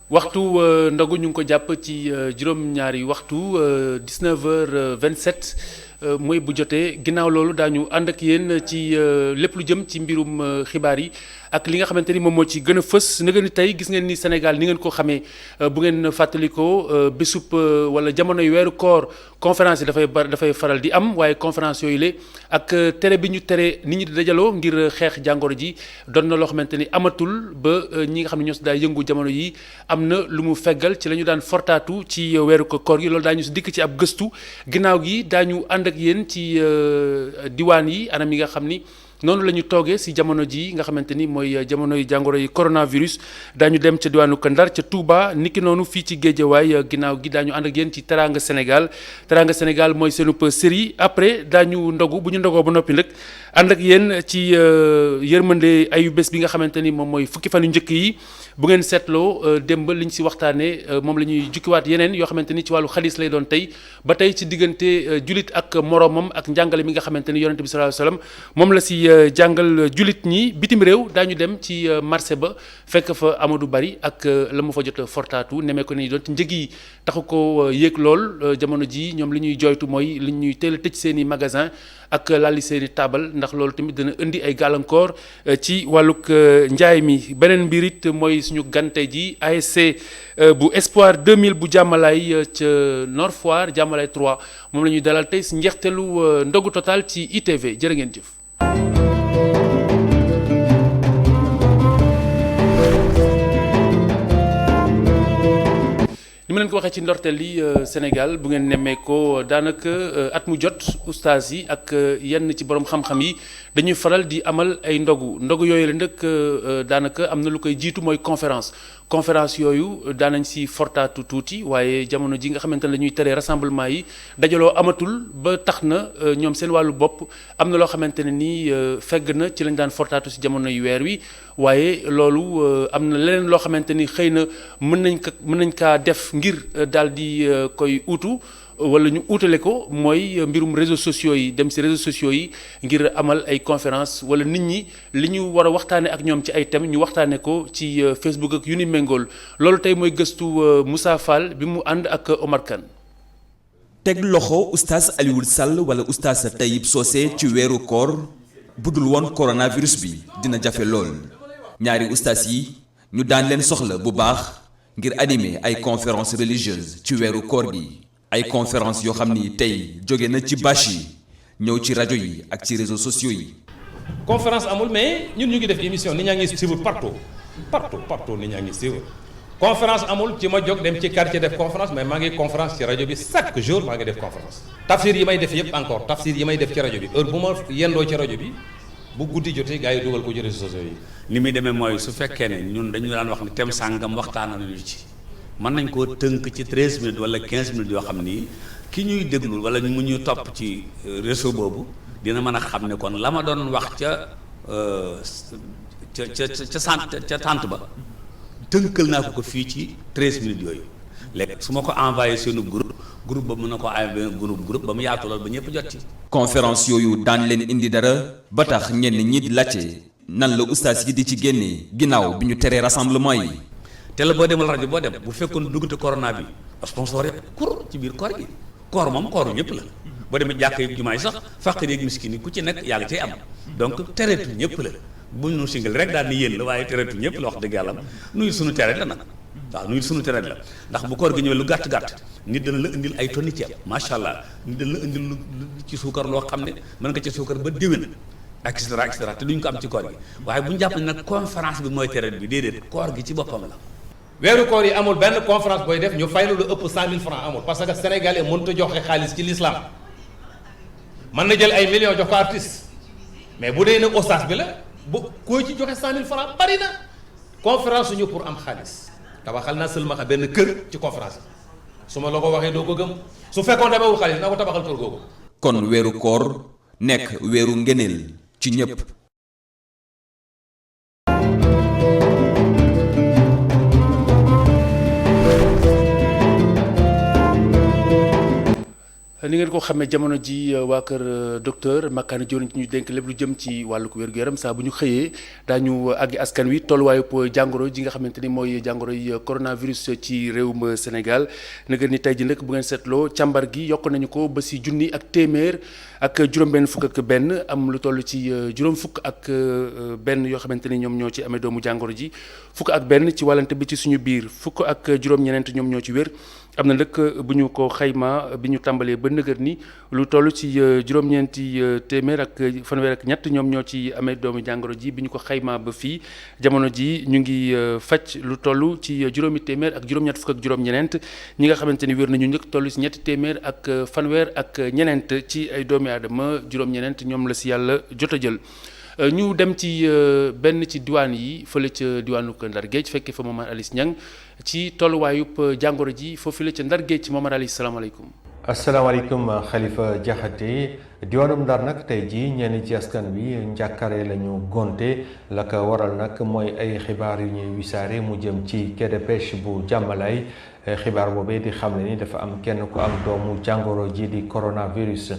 waxtu ndogu ñu ngi ko jàpp ci juróom-ñaari waxtu 19h27 mooy bu jotee ginnaaw loolu daañu ànd ak yéen ci lépp lu jëm ci mbirum xibaar yi ak li nga xamante ni moom moo ci gën a fës na ngeen ni tey gis ngeen ni Sénégal ni ngeen ko xamee bu ngeen fàttalikoo bésub wala jamonoy weeru koor conférence yi dafay faral di am waaye conférence yooyu la ak tere bi ñu tere nit ñi di dajaloo ngir xeex jàngoro ji doon na loo xamante ni amatul ba ñi nga xam ne ñoo si daa yëngu jamono yi am na lu mu feggal ci la ñu daan fortaatu ci weeru koor gi loolu daañu si dikk ci ab gëstu ginnaaw gi daañu ànd ak yéen ci diwaan yi anam yi nga xam ni noonu la ñu toogee si jamono ji nga xamante ni mooy jamonoy jàngoro yi coronavirus daañu dem ca diwaanu Ndar ca Touba niki noonu fii ci Géejawaay ginnaaw gi daañu ànd ak yéen ci Teranga Sénégal mooy seenub série après daañu ndogu bu ñu ndogoo ba noppi nag ànd ak yéen ci yërmande ayu bés bi nga xamante ni moom mooy fukki fan yu njëkk yi bu ngeen seetloo démb liñ si waxtaanee moom la ñuy jukkiwaat yeneen yoo xamante ni ci wàllu xadis lay doon tey ba tey ci diggante julit ak moroomam ak njàngale mi nga xamante ni yonente bi sallallahu alayhi wasallam moom la si jàngal julit ñi bitim réew daañu dem ci marché ba fekk fa Amadou Bari ak la mu fa jot fortaatu nemee ko ni doon njëg yi taxu ko yéeg lool jamono ji ñoom li ñuy jooytu mooy li ñuy teel a tëj seen i magasin ak lalli seen i taabal ndax loolu tamit dana indi ay gàllankoor ci wàllug njaay mi beneen mbir it mooy suñu gante ji ASC bu Espoir 2000 bu jàmmalaay ca Nord Foire jàmmalaay 3 moom la ñuy dalal tey si njeexteelu ndogu total ci ITV jërë ngeen jëf. ni ma leen ko waxee ci ndorteel li Sénégal bu ngeen nemmee ko daanaka at mu jot ustaas yi ak yenn ci borom xam-xam yi dañuy faral di amal ay ndogu yooyu la nag daanaka am na lu koy jiitu mooy conférence yooyu daanañ si fortaatu tuuti waaye jamono ji nga xamante ne dañuy tere rassemblement yi dajaloo amatul ba tax na ñoom seen wàllu bopp am na loo xamante ne nii fegg na ci lañ daan fortaatu si jamono yu weer wi waaye loolu am na leneen loo xamante ni xëy na mën nañ kaa def ngir daal di koy uutu wala ñu uutale ko mooy mbirum réseaux sociaux yi dem ci réseaux sociaux yi ngir amal ay conférence wala nit ñi li ñu war a waxtaane ak ñoom ci ay thèmes ñu waxtaane ko ci Facebook ak yu ni méngool loolu tey mooy gëstu Moussa Fall bi mu ànd ak Omar Kane. teg loxo oustaz Alioune Sall wala oustaz Taïb Socé ci weeru koor budul woon coronavirus bi dina jafe lool ñaari oustaz yi ñu daan leen soxla bu baax ngir animer ay conférences religieuses ci weeru koor gi ay conférences yoo xam ni tey jóge na ci bâche yi ñëw ci rajo yi ak ci réseaux sociaux yi. conférence amul mais ñun ñu ngi def émission nit ñaa ngi suivre partout nit ñaa ngi suivre conférence amul ci ma jóg dem ci quartier def conférence mais maa ngi conférence ci rajo bi chaque jour maa ngi def conférence. tafsir yi may def yëpp encore tafsir yi may def ci rajo bi heure bu ma yendoo ci rajo bi bu guddi jotee gars yi dugal ko ci réseaux sociaux yi. ni muy demee mooy su fekkee ne ñun dañu daan wax ne thème sàngam waxtaanal nañu ci. mën nañ koo tënk ci 13 minutes wala 15 minutes yoo xam ni ki ñuy déglu wala mu ñuy topp ci réseau boobu dina mën a xam ne kon la ma doon wax ca tànt ba tënkal naa ko fii ci 13 minutes yooyu léegi su ma ko envoyé seenu groupe ba mën na ko envoyé groupe ba mu yaatu lool ba ñëpp jot ci. conférence yooyu daan leen indi dara ba tax ñenn ñi di laajte nan la ustaas yi di ci génnee ginnaaw bi ñu teree rassemblement yi. te la boo demal rajo boo dem bu fekkoon duggute corona bi sponsor yëpp kur ci biir koor gi koor moom kooru ñëpp la boo demee jàkk yi jumaa yi sax faqir yeeg miskin yi ku ci nekk yaa ngi cay am donc tereetu ñëpp la bu ñu singal rek daal ni yéen la waaye tereetu ñëpp la wax dëgg yàlla nuyu sunu tereet la nag waaw nuyu sunu tereet la ndax bu koor gi ñëwee lu gàtt nit dana la indil ay tonni ceeb macha allah nit dana la indil lu ci suukar loo xam ne mën nga ci suukar ba déwén et cetera te duñ ko am ci koor gi waaye bu ñu jàpp ne nag conférence bi mooy tereet bi déedéet koor gi ci boppam la. weeru koor yi amul benn conférence booy def ñu fay lu ëpp 100 000 francs amul parce que sénégalais mënut a joxe xaalis ci l'islam mën na jël ay millions jox ko artiste mais bu dee nag oustaz bi la bu koy ci joxe 100 000 francs bari na conférence suñu pour am xaalis tabaxal naa seulement benn kër ci conférence bi su ma la ko waxee doo ko gëm su fekkoon dama wut xaalis na ko tabaxal kër googu. kon weeru koor nekk weeru ngëneel ci ñëpp. ni ngeen ko xamee jamono ji waa kër docteur Makane Dione ñu dénk lépp lu jëm ci wàllu wér-gu-yaram saa bu ñu xëyee daañu àggi askan wi tolluwaayu jàngoro ji nga xamante ni mooy jàngoro yi coronavirus ci réewum Sénégal nag ni tey ji nag bu ngeen seetloo càmbar gi yokk nañu ko ba si junni ak téeméer ak juróom-benn fukk ak benn am lu toll ci juróom fukk ak benn yoo xamante ni ñoom ñoo ci amee doomu jàngoro ji fukk ak benn ci wàllante bi ci suñu biir fukk ak juróom-ñeneent ñoom ñoo ci wér. am na nag bu ñu ko xayma bi ñu tàmbalee ba nëgër ni lu toll ci juróom-ñeenti téeméer ak fanweer ak ñett ñoom ñoo ci amee doomu jàngoro ji bi ñu ko xayma ba fii jamono ji ñu ngi faj lu toll ci juróomi téeméer ak juróom-ñett fukk ak juróom-ñeneent ñi nga xamante ni wér nañu njëkk toll ci ñetti téeméer ak fanweer ak ñeneent ci ay doomi aadama juróom-ñeneent ñoom la si yàlla jot a jël. ñu dem ci benn ci diwaan yi fële ca diwaanu Ndar Géej fekkee fa Momar Alice Niang ci tolluwaayub jàngoro ji foofu la ca Ndar Géej Momar Alice salaamaaleykum. asalaamaaleykum Khalifa Diakhaté diwaanum Ndar nag tey jii ñenn ci askan wi njàkkare la ñu gonte la ko waral nag mooy ay xibaar yu ñuy wisaare mu jëm ci quai de pêche bu Jàmmalaay xibaar boobee di xam ne ni dafa am kenn ku am doomu jàngoro ji di coronavirus.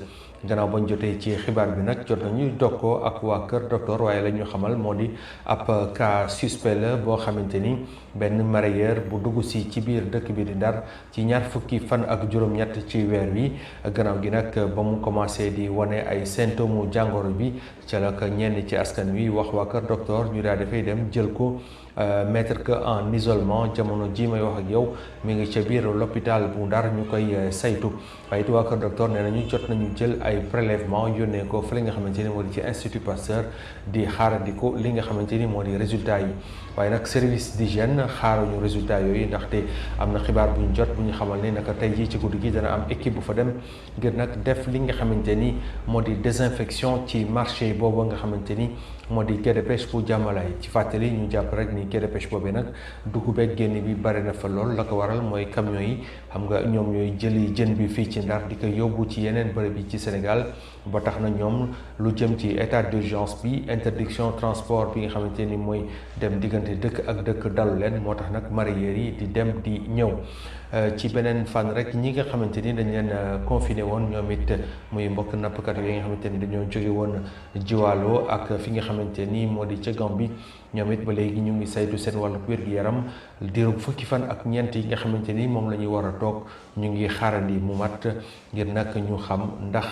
gannaaw bañ jotee ci xibaar bi nag jot nañu jokkoo ak waa kër docteur waaye la ñu xamal moo di ab cas suspect la boo xamante ni benn mareyeur bu dugg si ci biir dëkk bi di Ndar ci ñaar fukki fan ak juróom-ñett ci weer wi gannaaw gi nag ba mu commencé di wane ay symptômes jàngoro bi ca la ko ñenn ci askan wi wax waa kër docteur ñu daal dafay dem jël ko mettre que en isolement jamono ji may wax ak yow mi ngi ca biir l'hôpital bu Ndar ñu koy saytu waaye it waa kër docteur nee nañu jot nañu jël ay prélèvement yónnee ko fa li nga xamante ni moo di ci Institut Pasteur di xaarandiku li nga xamante ni moo di résultat yi waaye nag service d'hygiène xaaruñu résultat yooyu ndaxte am na xibaar bu ñu jot bu ñu xamal ne naka tey jii ci guddi gi dana am équipe bu fa dem ngir nag def li nga xamante ni moo di désinfection ci marché boobu nga xamante ni moo di quai de pêche bu Jàmmalaay ci fàttali ñu jàpp rek ni quai de pêche boobee nag dugg beeg génn bi bari na fa lool la ko waral mooy camion yi xam nga ñoom ñooy jëli jën bi fii ci Ndar di ko yóbbu ci yeneen bërëb yi ci Sénégal ba tax na ñoom lu jëm ci état d'urgence bi interdiction transport bi nga xamante ni mooy dem diggante dëkk ak dëkk dalu leen moo tax nag mareyeurs yi di dem di ñëw ci beneen fànn rek ñi nga xamante ni dañ leen confiné woon ñoom it muy mbokk nappkat yooyu nga xamante ni dañoo jóge woon Jiwaalo ak fi nga xamante ni moo di ca Gambie ñoom it ba léegi ñu ngi saytu seen wàllu wér-gu-yaram diiru fukki fan ak ñeent yi nga xamante ni moom la ñuy war a toog ñu ngi xaarandi mu mat ngir nag ñu xam ndax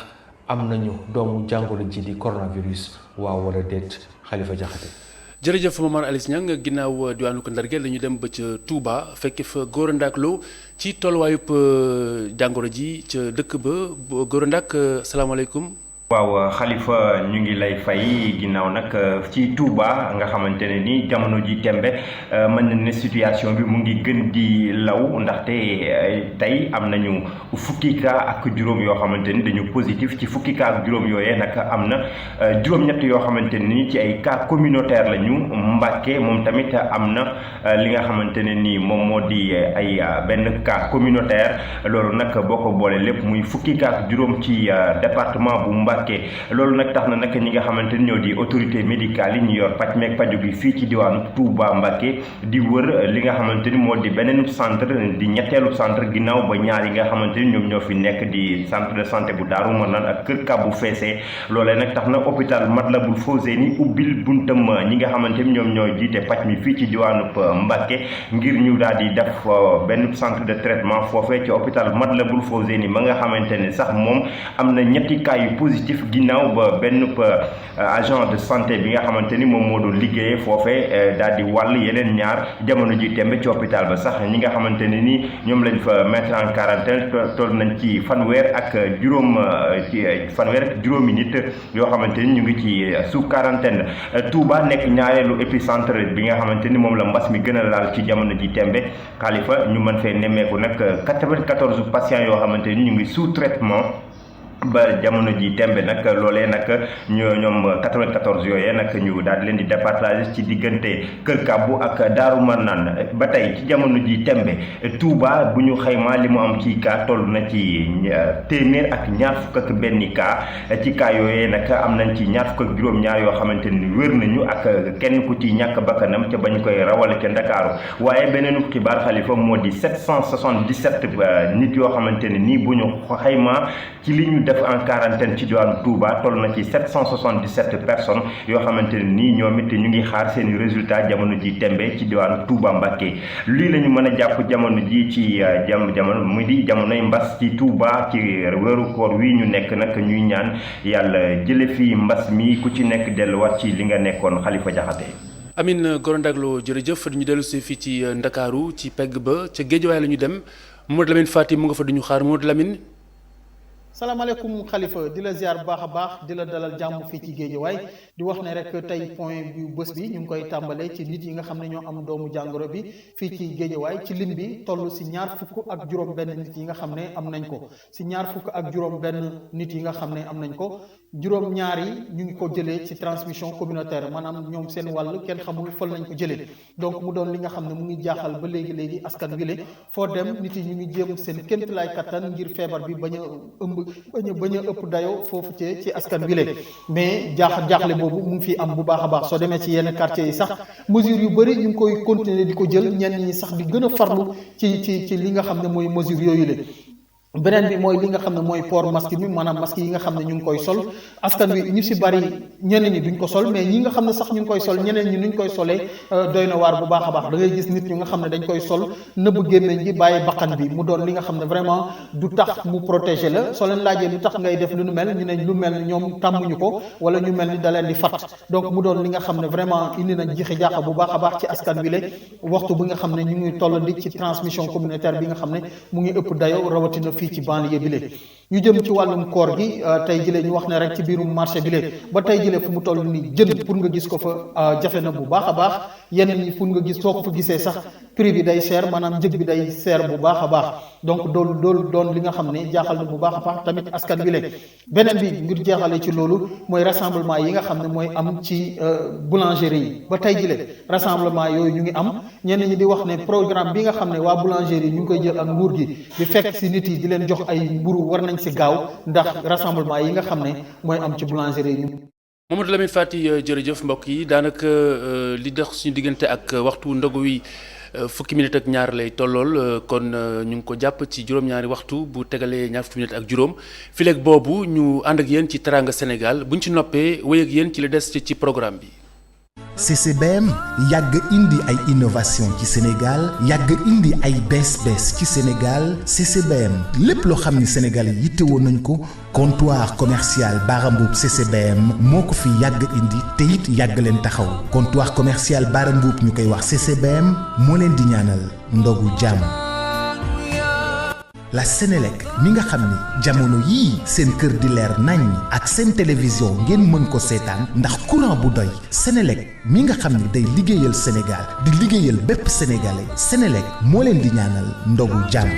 am nañu doomu jàngoro ji di coronavirus waaw wala déet Khalifa Diakhaté. jërëjëf Momar Alice Niang ginnaaw diwaanu ko Ndar Géej la ñu dem ba ca Touba fekke fa Gora Ndack Lo ci tolluwaayub jàngoro ji ca dëkk ba Gora Ndack salaamaaleykum. waaw Khalifa ñu ngi lay fay ginnaaw nag ci Touba nga xamante ne ni jamono ji tembe mën na ne situation bi mu ngi gën di law ndaxte tey am nañu fukki cas ak juróom yoo xamante ni dañu positif ci fukki cas ak juróom yooyee nag am na juróom-ñett yoo xamante ni ci ay cas communautaire la ñu Mbàkke moom tamit am na li nga xamante ne ni moom moo di ay benn cas communautaire loolu nag boo ko boole lépp muy fukki cas ak juróom ci département bu Mbàkke loolu nag tax na nag ñi nga xamante ni ñoo di autorité médicale yi ñu yor paj meeg paju gi fii ci diwaanu Touba Mbacké di wër li nga xamante ni moo di beneen centre di ñetteelu centre ginnaaw ba ñaar yi nga xamante ni ñoom ñoo fi nekk di centre de santé bu Daaru Manaan ak Kër Kàbbu feesee loolee nag tax na hôpital Matlaboul Fawzeyni ubbil buntam ñi nga xamante ni ñoom ñoo jiite paj mi fii ci diwaanu Mbacké ngir ñu daal di def benn centre de traitement foofee ci hôpital Matlaboul Fawzeyni ma nga xamante ne sax moom am na ñetti cas yu positif ginnaaw ba benn agent de santé bi nga xamante ni moom moo doon liggéeyee foofee daal di wàll yeneen ñaar jamono ji tembe ci hôpital ba sax ñi nga xamante ne ni ñoom lañ fa mettre en quarantaine toll nañ ci fanweer ak juróomi nit yoo xamante ni ñu ngi ci sous quarantaine Touba nekk ñaareelu épicentre bi nga xamante ni moom la mbas mi gën a laal ci jamono ji tembe Khalifa ñu mën fee nemmeeku nag 94 patients yoo xamante ni ñu ngi sous traitement ba jamono ji tembe nag loolee nag ñoom 94 yooyee nag ñu daal di leen di départager ci diggante Kër Kàbbu ak Daaru Marnaan ba tey ci jamono ji tembe Touba bu ñu xaymaa li mu am ci cas toll na ci téeméer ak ñaar fukk ak benn cas ci cas yooyee nag am nañ ci ñaar fukk ak juróom-ñaar yoo xamante ni wér nañu ak kenn ku ci ñàkk bakkanam ca bañ koy rawale ca Ndakaaru waaye beneenu xibaar Xalifa moo di 777 nit yoo xamante ne nii bu ñu xaymaa ci li ñu def en quarantaine ci diwaanu Touba toll na ci 777 personnes yoo xamante ne nii ñoom it ñu ngi xaar seeni résultat jamono ji tembe ci diwaanu Touba Mbacké lii la ñu mën a jàpp jamono ji ci jamono mu di jamonoy mbas ci Touba ci weeru koor wi ñu nekk nag ñuy ñaan yàlla jële fi mbas mi ku ci nekk delluwaat ci li nga nekkoon Xalifa Jaxate Amine Gorondaglo jërëjëf ñu dellu si fii ci Ndakaaru ci pegg ba ca Géejawaay la ñu dem Mamadou Lamine Fati mu nga fa duñu xaar Mamadou Lamine. salaamaaleykum Khalifa di la ziar bu baax a baax di la dalal jàmm fii ci Géejawaay di wax ne rek tey point bu bés bi ñu ngi koy tàmbalee ci nit yi nga xam ne ñoo am doomu jàngoro bi fii ci Géejawaay ci lim bi toll si ñaar fukk ak juróom benn nit yi nga xam ne am nañ ko si ñaar fukk ak juróom benn nit yi nga xam ne am nañ ko juróom ñaar yi ñu ngi ko jëlee ci transmission communautaire maanaam ñoom seen wàll kenn xamul fël nañ ko jëlee donc mu doon li nga xam ne mu ngi jaaxal ba léegi askan wi le foo dem nit yi ñu ngi jéem seen kéemtalaay kattan ngir feebar bi bañ a ëpp dayo foofu ci askan wi le mais jaaxle boobu mu ngi fi am bu baax a baax soo demee ci yenn quartiers yi sax mesures yu bëri ñu ngi koy continuer di ko jël ñenn ñi sax di gën a farlu ci li nga xam ne mooy mesures yooyu le beneen bi mooy li nga xam ne mooy port masque bi maanaam masque yi nga xam ne ñu ngi koy sol askan wi ñu si bari ñeneen ñi duñ ko sol mais ñi nga xam ne sax ñu ngi koy sol ñeneen ñi nuñ koy solee doy na waar bu baax a baax da ngay gis nit ñu nga xam ne dañ koy sol nëbb gémmiñ gi bàyyi bakkan bi mu doon li nga xam ne vraiment du tax mu protéger la soo leen laajee lu tax ngay def lu nu mel ñu ne lu mel ni ñoom tàmmuñu ko wala ñu mel ni da leen di fat donc mu doon li nga xam ne vraiment indi na jiixi jaaxa bu baax a baax ci askan wi la waxtu bi nga xam ne ñu ngi toll di ci transmission communautaire bi nga xam ne mu ngi ëpp dayo rawatina fii ci banlieue bi lee ñu jëm ci wàllum koor gi tey jëlee ñu wax ne rek ci biirum marché bi lee ba tey jëlee fu mu toll ni jën pour nga gis ko fa jafe na bu baax a baax yeneen ñi pour nga gis soo ko fa gisee sax prix bi day cher maanaam njëg bi day cher bu baax a baax donc doon li nga xam ne jaaxal na bu baax a baax tamit askan wi lee beneen bi ngir jeexale ci loolu mooy rassemblement yi nga xam ne mooy am ci boulangerie yi ba tey jëlee rassemblement yooyu ñu ngi am ñenn ñi di wax ne programme bi nga xam ne waa boulangerie yi ñu ngi koy jël ak nguur gi di fekk si nit yi di leen jox ay mburu war nañ si gaaw ndax rassemblement yi nga xam ne mooy am ci boulangerie yi. Mamadou Lamine Fati jërëjëf mbokk yi daanaka li dox suñu diggante ak waxtu ndogu wi fukki minute ak ñaar lay tollool kon ñu ngi ko jàpp ci juróom-ñaari waxtu bu tegalee ñaar fukki minute ak juróom fileeg boobu ñu ànd ak yéen ci Teranga Sénégal buñ ci noppee wéy ak yéen ci li des ci programme bi. CCBM yàgg indi ay innovation ci Sénégal yàgg indi ay bees ci Sénégal CCBM lépp loo xam ni Sénégal yi yittewoo nañ ko comptoir commercial Bara Mboup CCBM moo ko fi yàgg indi te it yàgg leen taxaw comptoir commercial Bara Mboup ñu koy wax CCBM moo leen di ñaanal ndogu jàmm. La Sénélec mi nga xam ni jamono yii seen kër di leer nañ ak seen télévision ngeen mën ko seetaan ndax courant bu doy Sénélec mi nga xam ni day liggéeyal Sénégal di liggéeyal bépp sénégalais Sénélec moo leen di ñaanal ndogu jàmm.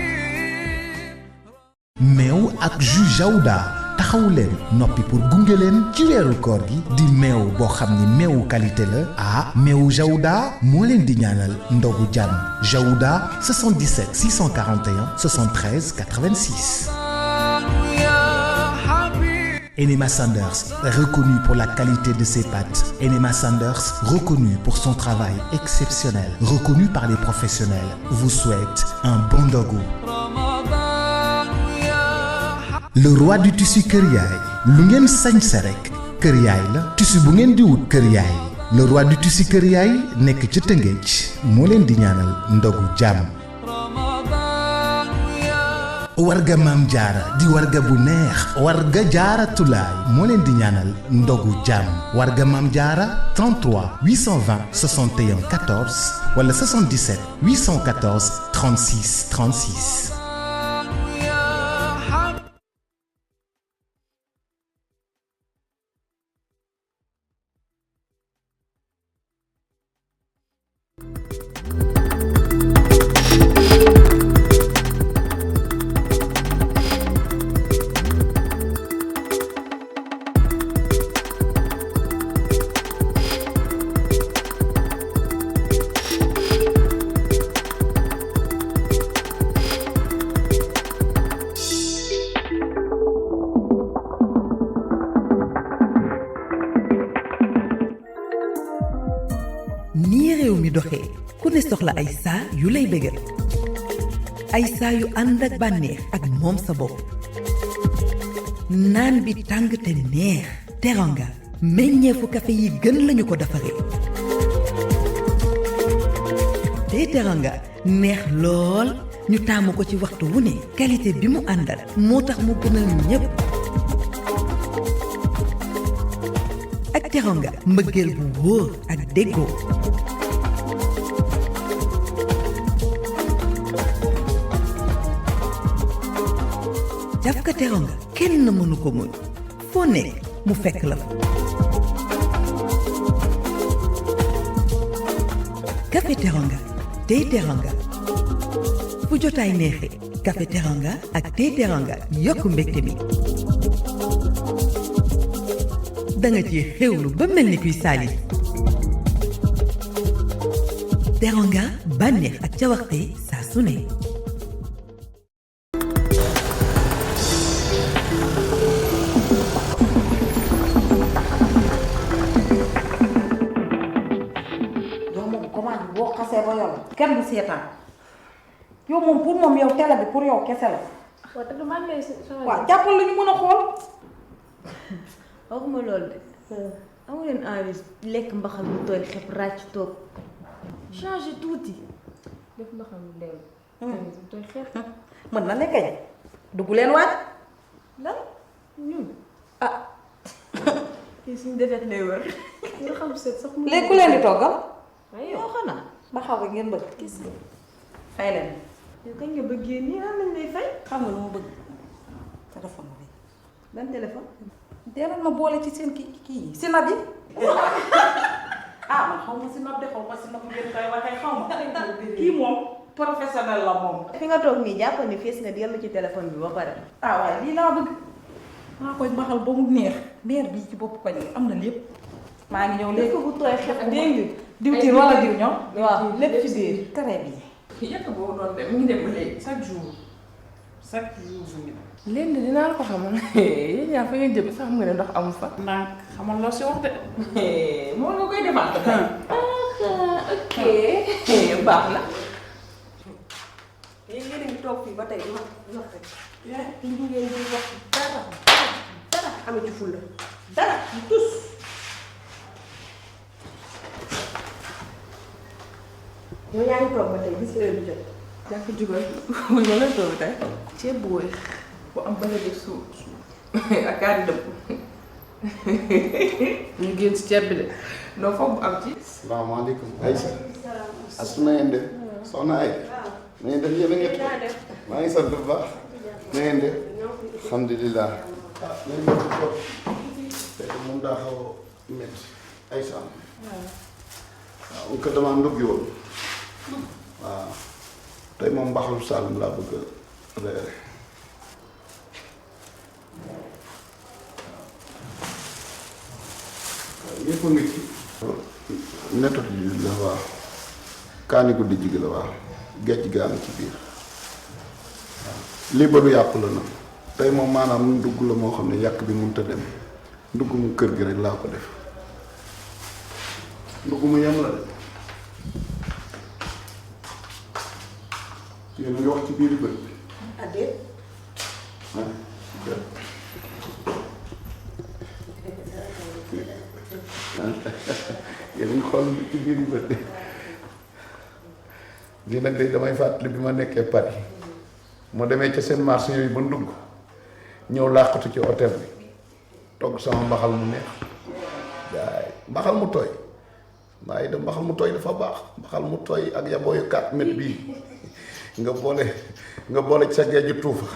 meew ak jus Jaouda taxawu leen noppi pour gunge leen ci weeru koor gi di meew boo xam ni meewu qualité la meewu Jaouda moo leen di ñaanal ndogu jàmm Jaouda 77 641 73 86. Enema Sanders, reconnu pour la qualité de ses pâtes. Enema Sanders, reconnu pour son travail exceptionnel, reconnu par les professionnels, vous souhaite un bon ndogu. Le roi du tissu Kër Yaay lu ngeen sañse rek Kër Yaay la tissu bu ngeen di wut Kër Yaay le roi du tissu Kër Yaay nekk ci Tëngéej moo leen di ñaanal ndogu jàmm. warga Maam Jaara di warga bu neex warga Jaara Tulaay moo leen di ñaanal ndogu jàmm warga Maam Jaara 33 820 61 14 wala 77 814 36 36. yu lay bégal ay saa yu ànd ak bànneex ak moom sa bopp naan bi tàng te neex Teranga meññeefu café yi gën lañu ko defaree te Teranga neex lool ñu taamu ko ci waxtu wu ne qualité bi mu àndal moo tax mu gënal ñépp ak Teranga mbëggeel bu wóor ak déggoo jàpp ka Teranga kenn mënu ko muñ foo nekk mu fekk la fa café Teranga tey Teranga fu jotaay neexee café Teranga ak tey Teranga yokk mbégte mi danga ci xewlu ba mel ni kuy saali Teranga bànneex ak cawarte saa su ne kenn du seetaan yow moom pour moom yow télé bi pour yow kese la. waaw te du man lay waaw jàppal la ñu mën a xool. waxuma loolu de. amu leen envie lekk mbaxal mu tooy xepp ràcc toog changer tuuti def mbaxal mu dellu. mu tooy xepp. mën na nekk dugg leen waaj. lan ñun ah. kii suñu defet lay wër. nga xam seet sax mu. léegi ku leen di toggal. waaye yow xanaa. mbaxal bi ngeen bëgg. gis nga. fay leen. yow kañ nga bëggee nii lan lañ lay fay. xam nga lu ma bëgg téléphone bi. ban téléphone. deeral ma boole ci seen kii si nab yi. ah man xaw ma si nab de xaw ma si nab ngeen koy waxee xaw ma. kii moom professionnel la moom. fi nga toog nii jàpp ni fees nga dellu ci téléphone bi ba pare. ah waaye lii laa bëgg. maa koy mbaxal ba mu neex. meer bii ci bopp koñ am na lépp. maa ngi ñëw léegi bu tooy xepp dégg nga diwtiir wala diw ñoom. waaw lépp ci biir. très bien. yëpp boobu doon dem mi ngi dem ba léegi chaque jour bu ngi léegi dinaa la ko xamal yéen ñaar fa ngeen jëm sax xam nga ne ndox amu fa. ndànk xamal loo si wax de. moo nga koy defaat ba ok baax na. yéen ngeen ngi toog fii ba tey wax rek. li ngeen di wax dara amu ci fulla dara tus. yow yaa ngi toog ba tey gis heure bi jot. jàpp jugal wala ma la toog tey. ceeb bu weex bu am bële def suuf ak kaani dëpp. ñu génn ci ceeb bi de. non foog mu am ci. salaamaaleykum Aïssa. asu na ngeen def soxna ay. na ngeen def yéen a ngi maa ngi sant bu baax. na ngeen def. alhamdulilah. ah nañ ma ci toog. fekk moom daa xaw a métti Aïssa. waaw ko damaa nduggi woon. waaw tey moom mbaxalu Saalum laa bëgg a reere. waaw yëpp a ngi ci. nettot ji la waaw kaani guddi jigi la waaw gecc gaa ngi ci biir waaw lii ba du yàpp la nag tey moom maanaam ndugg la moo xam ne yàq bi mënut a dem ndugg mu kër gi rek laa ko def ndugg mu yem la de. yéen a ngi wax ci biir bët bi. addeet. yéen a ngi xool ci biir bët bi. lii nag de damay fàttali bi ma nekkee Paris moo demee ca seen marché yooyu ba ndugg ñëw làqatu ci hôtel bi togg sama mbaxal mu neex waaye mbaxal mu tooy waaye da mbaxal mu tooy dafa baax mbaxal mu tooy ak yabooyu 4 mètres bii. nga boole ci sa géeju tuufa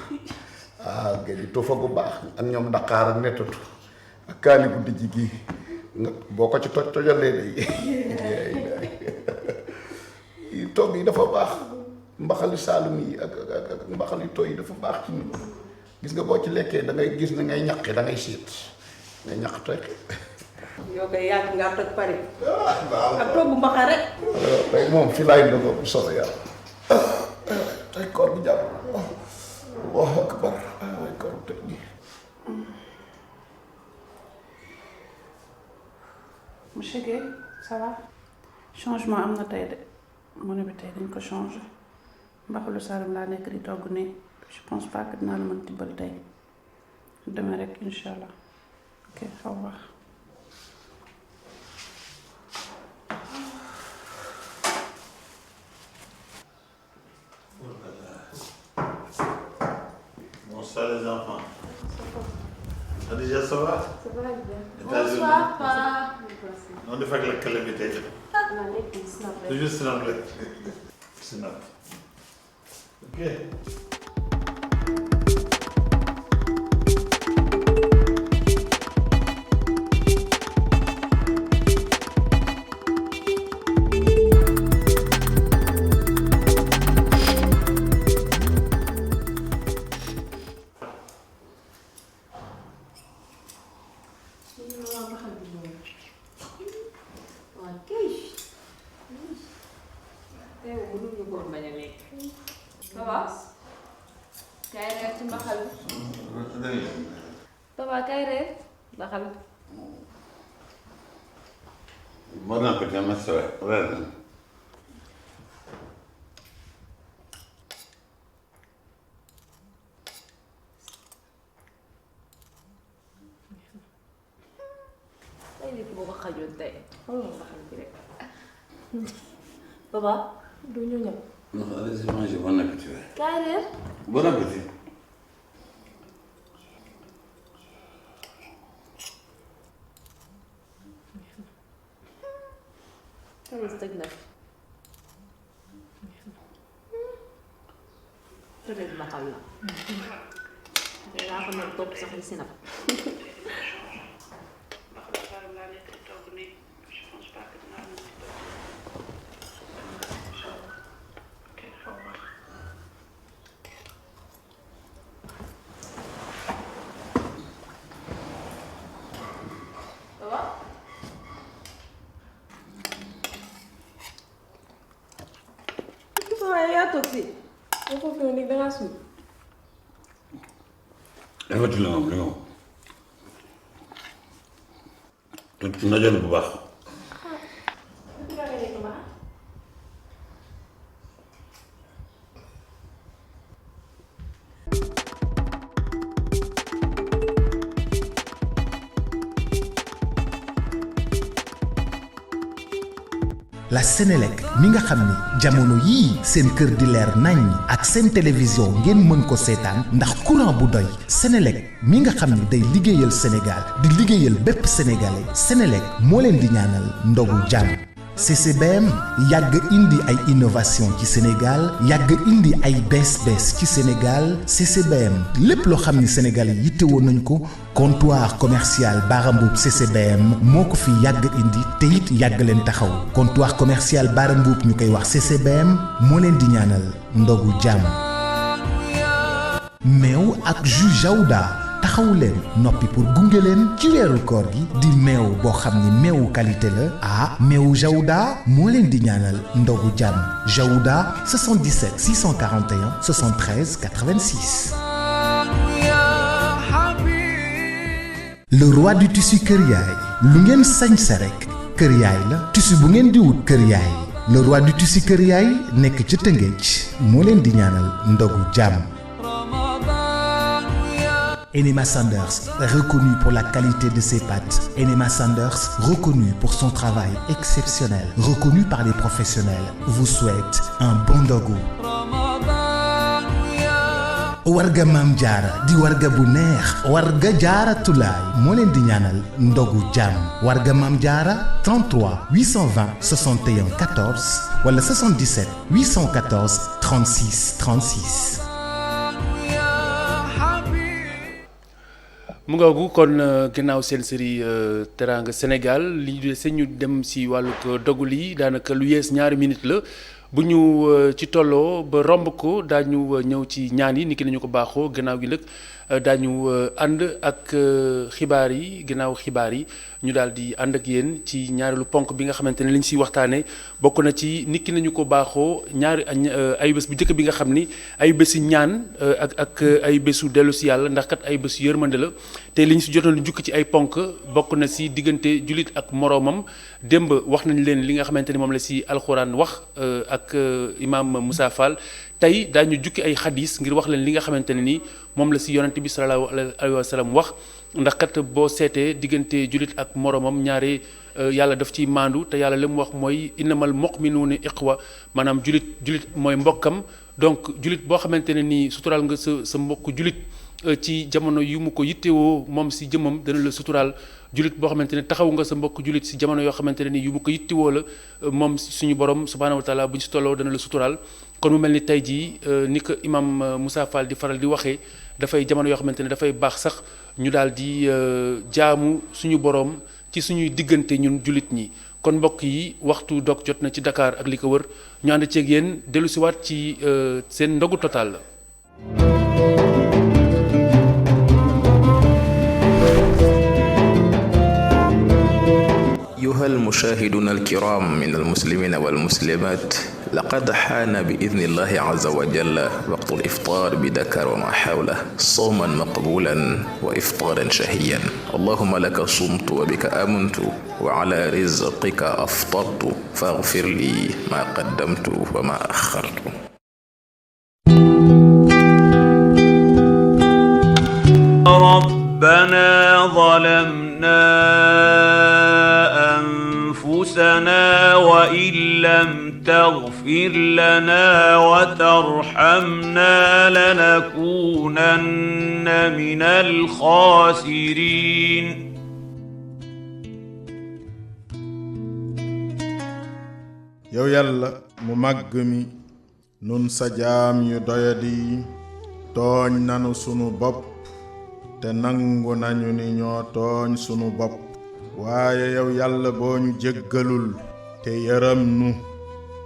géeju tuufa gu baax ak ñoom Dakar ak nettatu ak kaani guddi ji gii nga boo ko ci tojalee day togg yi dafa baax mbaxali Saalum yi ak mbaxal yu tooy yi dafa baax ci nit gis nga boo ci lekkee da ngay gis ne ngay ñaqi da ngay siit ngay ñaq tooy. yow kay yàgg ngaa toj Paris. ak togg mbaxal rek. tey moom fi laay dogo bu solo yàlla. tey koor bi jàpp Allahu akbar ay koor tey gi monsieur Guèye ça va changement am na tey de menu bi tey dañ ko changé mbaxalu Saloum laa nekk di togg ne je pense pas que dinaa la mën tibbal tey demain rek incha allah ok au revoir. Bonsoir les enfants. Déjà ça va? Ça va bien. Bonsoir Pa. On def ak lakkale bi tey. Toujours snap rek. Snap. Ok. Papa kay reer mbaxal. Bon appétit ma soeur. Reer na. Tey lii boo ko xajoon tey xoolal mbaxal bi rek. Papa du ñu ñëw. Non, allez-y manger, bon appétit. Kay reer. Bon appétit. Tamit tëj na. Peut-être mbaxal la. Dangaa ko mën topp sax di sinap. waaye yaa toog fii boo ko fi nekk dangaa suuf. Defati la moom li moom. te najoon bu baax. la Sénélec mi nga xam ni jamono yii seen kër di leer nañ ak seen télévision ngeen mën ko seetaan ndax courant bu doy Sénélec mi nga xam ni day liggéeyal Sénégal di liggéeyal bépp sénégalais Sénélec moo leen di ñaanal ndogu jàmm. CCBM yàgg indi ay innovation ci Sénégal yàgg indi ay bees-bees ci Sénégal CCBM lépp loo xam ni sénégalais yittewoo nañ ko comptoir commercial Bara Mboup CCBM moo ko fi yàgg indi te it yàgg leen taxaw comptoir commercial Bara Mboup ñu koy wax CCBM moo leen di ñaanal ndogu jàmm. meew ak jus Jaouda taxawu leen noppi pour gunge leen ci weeru koor gi di meew boo xam ni meewu qualité la ah meewu Jaouda moo leen di ñaanal ndogu jàmm Jaouda 77 641 73 86. le roi du tissu Kër Yaay lu ngeen sañse rek Kër Yaay la tissu bu ngeen di wut Kër Yaay le roi du tissu Kër Yaay nekk ca Tëngéej moo leen di ñaanal ndogu jàmm. Enema Sanders, reconnu pour la qualité de ses pâtes. Enema Sanders, reconnu pour son travail exceptionnel, reconnu par les professionnels, vous souhaite un bon ndogu. warga Maam Jaara di warga bu neex warga Jaaratulaay moo leen di ñaanal ndogu jàmm warga Maam Jaara 33 820 61 14 wala 77 814 36 36. mu ngoogu kon ginnaaw seen série Teranga Sénégal li dese ñu dem si wàllu dogu lii daanaka lu yees ñaari minute la bu ñu ci tolloo ba romb ko daañu ñëw ci ñaan yi niki nañu ko baaxoo gannaaw gi nag daañu ànd ak xibaar yi ginnaaw xibaar yi ñu daal di ànd ak yéen ci ñaareelu ponk bi nga xamante ne li ñu siy waxtaanee bokk na ci niki nañu ko baaxoo ñaari ay bés bu njëkk bi nga xam ni ay bési ñaan ak ay bésu dellu si yàlla ndax kat ay bésu yërmande la te li ñu si jotoon jukki ci ay ponk bokk na si diggante jullit ak moroomam démb wax nañ leen li nga xamante ni moom la si alxuraan wax ak ak imam Moussa Fall tey daañu jukki ay xadis ngir wax leen li nga xamante ne ni moom la si yonent bi sallallahu alayhi wa sallam wax ndax kat boo seetee diggante julit ak moromam ñaare yàlla daf ciy maandu te yàlla li mu wax mooy innamal mu'minuuna iqwa maanaam julit mooy mbokkam donc julit boo xamante ne nii suturaal nga sa mbokk julit ci jamono yu mu ko yittewoo moom si jëmmam dana la suturaal julit boo xamante ne taxaw nga sa mbokk julit si jamono yoo xamante ne nii yu mu ko yittewoo la moom suñu borom subhaanahu wa taala bu ñu si tolloo dana la suturaal kon mu mel ni tey jii ni ko imam Moussa Fall di faral di waxee dafay jamono yoo xamante ne dafay baax sax ñu daal di jaamu suñu borom ci suñuy diggante ñun julit ñi kon mbokk yi waxtu dog jot na ci Dakar ak li ko wër ñu ànd ceeg yéen dellu siwaat ci seen ndogu total la. أيها المشاهدون الكرام من المسلمين والمسلمات لقد حان بإذن الله عز وجل وقت الإفطار بدكر وما حوله صوما مقبولا وإفطارا شهيا اللهم لك صمت وبك آمنت وعلى رزقك أفطرت فاغفر لي ما قدمت وما أخرت ربنا ظلمنا أنفسنا وإن لم تغفر لنا وترحمنا لنكونن من الخاسرين yow yàlla mu màgg mi nun sa jaam yu doyadi tooñ nanu sunu bopp te nangu nañu ni ñoo tooñ sunu bopp waaye yow yàlla boo ñu jéggalul te yërëm nu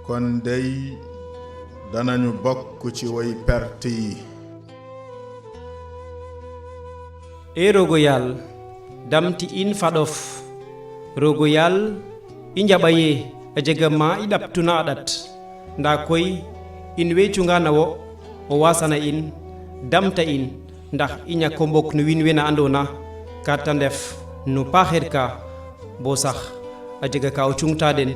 kon dey danañu bokk ci way perte yi e rogoyal damti in faɗof rogoyal i njaɓaye a jega ma i ɗaɓtuna a ɗat nda koy in wecunga nawo o wasana in damta in ndax i ñako mbok no wiin we na andona ka ta ndef no paaxeer ka bo sax a jega ka o cungta den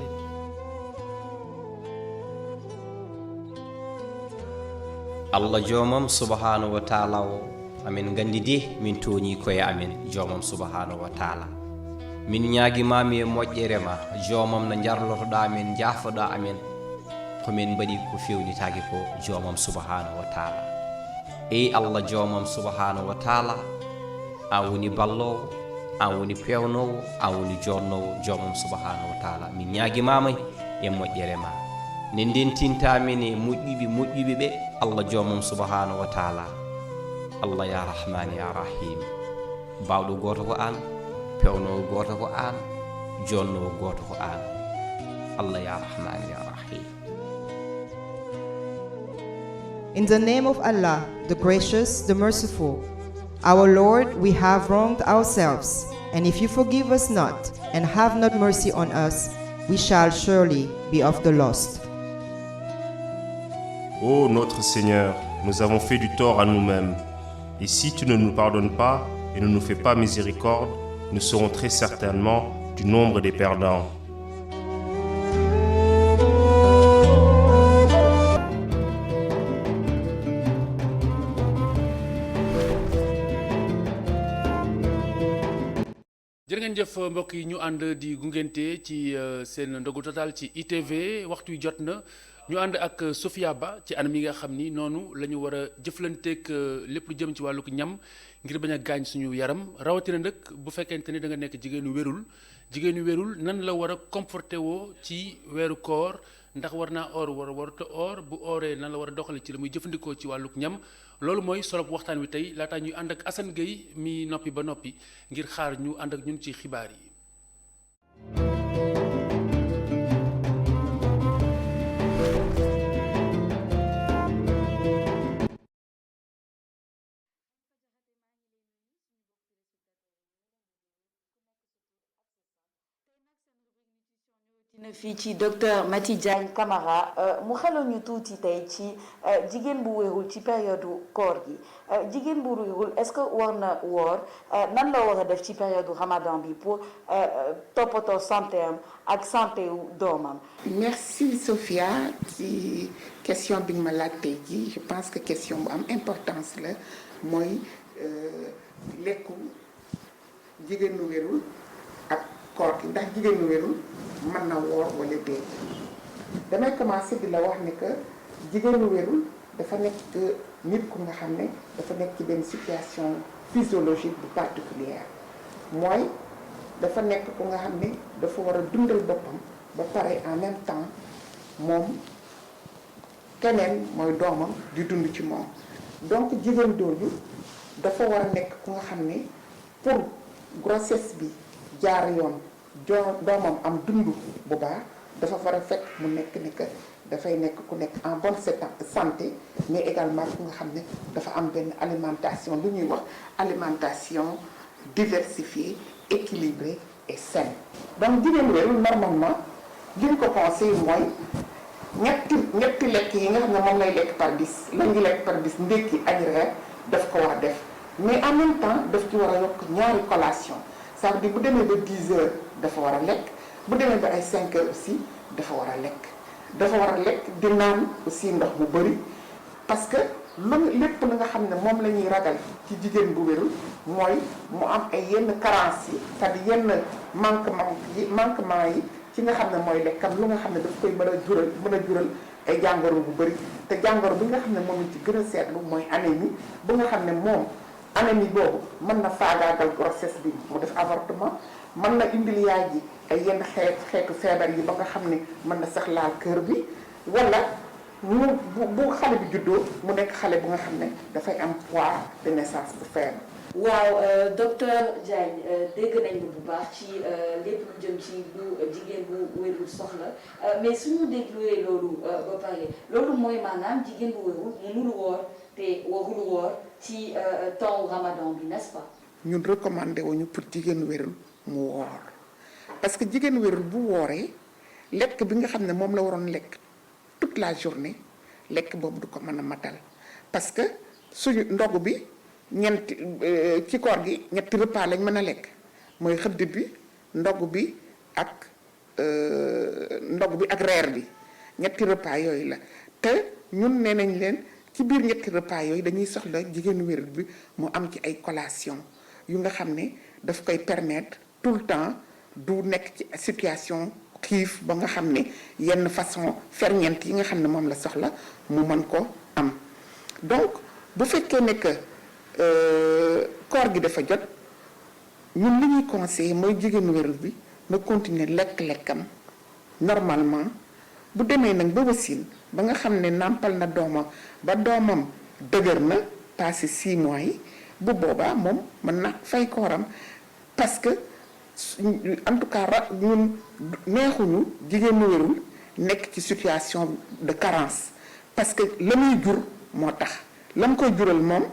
allah jomam subhanahu wa taala o amin gandi de min toñi koye amin jomam subhanahu wa taala min ñaguimami e moƴƴere ma jomam no jarlotoɗa amin jaafoɗa amin komin mbaɗi ko fewnitaki ko jomam subhanahu wa taala ey allah jomam subhanahu wa taala an woni ballowo an woni pewnowo an woni jonnowo jomam subhanahu wa taala min ñaguimama e moƴƴere ma ne ndentintamin e moƴƴuɓe ɓe allah jomam subhanahu wa taala allah ya rahman ya rahim bawɗo goto ko an pewnowo goto ko an jonnowo goto ko an allah ya rahman ya rahim. In the name of Allah, the gracious, the merciful. Our Lord, we have wronged ourselves, and if you forgive us not and have not mercy on us, we shall surely be of the lost. Ô notre Seigneur, nous avons fait du tort à nous-mêmes, et si tu ne nous pardonnes pas et ne nous fais pas miséricorde, nous serons très certainement du nombre des perdants. jërë ngeen jëf mbokk yi ñu ànd di gungente ci seen ndogu total ci ITV waxtu wi jot na ñu ànd ak Sofia Ba ci anam yi nga xam ni noonu la ñu war a jëflanteeg lépp lu jëm ci wàllug ñam ngir bañ a gaañ suñu yaram rawatina nag bu fekkente ni da nga nekk jigéenu wérul nan la war a comporté woo ci weeru koor ndax war naa or warut a or bu ooree nan la war a doxale ci la muy jëfandikoo ci wàllug ñam loolu mooy solob waxtaan wi tey laataa ñuy ànd ak Assane Gueye mi noppi ba noppi ngir xaar ñu ànd ak ñun ci xibaar yi. na fii ci docteur Maty Diagne Camara mu xeloon ñu tuuti tey ci jigéen bu wérul ci période koor gi jigéen bu wérul est-ce que war na woor nan la war a def ci période ramadan bi pour toppatoo santé am ak santé wu doomam. Merci Sophia ci question bi nga ma laaj tey jii je pense que question bu am importance la mooy lekku jigéen bu wérul ak koor gi ndax jigéen bu wérul mën na woor wala déet damay commencer di la wax ni que jigéen bu wérul dafa nekk nit ku nga xam ne dafa nekk ci benn situation physiologique bu particulière mooy dafa nekk ku nga xam ne dafa war a dundal boppam ba pare en même temps moom keneen mooy doomam di dund ci moom donc jigéen dooju dafa war a nekk ku nga xam ne pour grossesse bi jaar yoon doomam am dund bu baax dafa war a fekk mu nekk ni que dafay nekk ku nekk en bonne santé mais également ku nga xam ne dafa am benn alimentation lu ñuy wax alimentation diversifiée équilibrée et saine. donc jigéen wérul normalement li ñu ko conseillé mooy ñetti lekk yi nga xam ne moom lay lekk par bis la ngi lekk par bis ndékki añ reer daf ko war a def mais en même temps daf ci war a yokk ñaari collation ça veut dire bu demee ba 10 heures dafa war a lekk bu demee ba ay 5 heures aussi dafa war a lekk di naan aussi ndox mu bëri parce que lépp la nga xam ne moom la ñuy ragal ci jigéen bu wérul mooy mu am ay yenn carence yi c'est-à-dire yenn manquement yi ci nga xam ne mooy lekkam lu nga xam ne daf koy mën a jural ay jàngoro bu bëri te jàngoro bi nga xam ne moom lañ ci gën a seetlu mooy anémie bu nga xam ne moom anémie boobu mën na faagaagal grossesse bi mu def avortement mën na indil yaay ji ay yenn xeetu feebar yi ba nga xam ne mën na sax laal kër bi wala bu xale bi juddoo mu nekk xale bu nga xam ne dafay am poids de naissance bu faible. waaw docteur Diagne dégg nañ bu baax ci lépp lu jëm ci lu jigéen bu wérul soxla mais suñu dégluwee loolu ba pare loolu mooy maanaam jigéen bu wérul mënul woor te warul woor ci temps ramadan bi n'est-ce pas. ñun recommandé wuñu pour jigéen wérul mu woor parce que jigéen wérul bu wooree lekk bi nga xam ne moom la waroon lekk toute la journée lekk boobu du ko mën a matal parce que suñu ndogu bi ci koor gi ñetti repas lañ mën a lekk mooy xëdd bi ndogu bi ak reer bi ñetti repas yooyu la te ñun nee nañ leen ci biir ñetti repas yooyu dañuy soxla jigéenu wérul bi mu am ci ay collation yu nga xam ne daf koy permettre tout le temps du nekk ci situation xiif ba nga xam ne yenn façon ferñeent yi nga xam ne moom la soxla mu mën ko am donc bu fekkee ne que koor gi dafa jot ñun li ñuy conseillé mooy jigéenu wérul bi na continuer lekk-lekkam normalement bu demee nag ba wasin ba nga xam ne nàmpal na doomam ba doomam dëgër na passé 6 mois yi bu boobaa moom mën na fay kooram parce que en tout cas ñun neexuñu jigéenu wérul nekk ci situation de carence parce que la muy jur moo tax la mu koy jural moom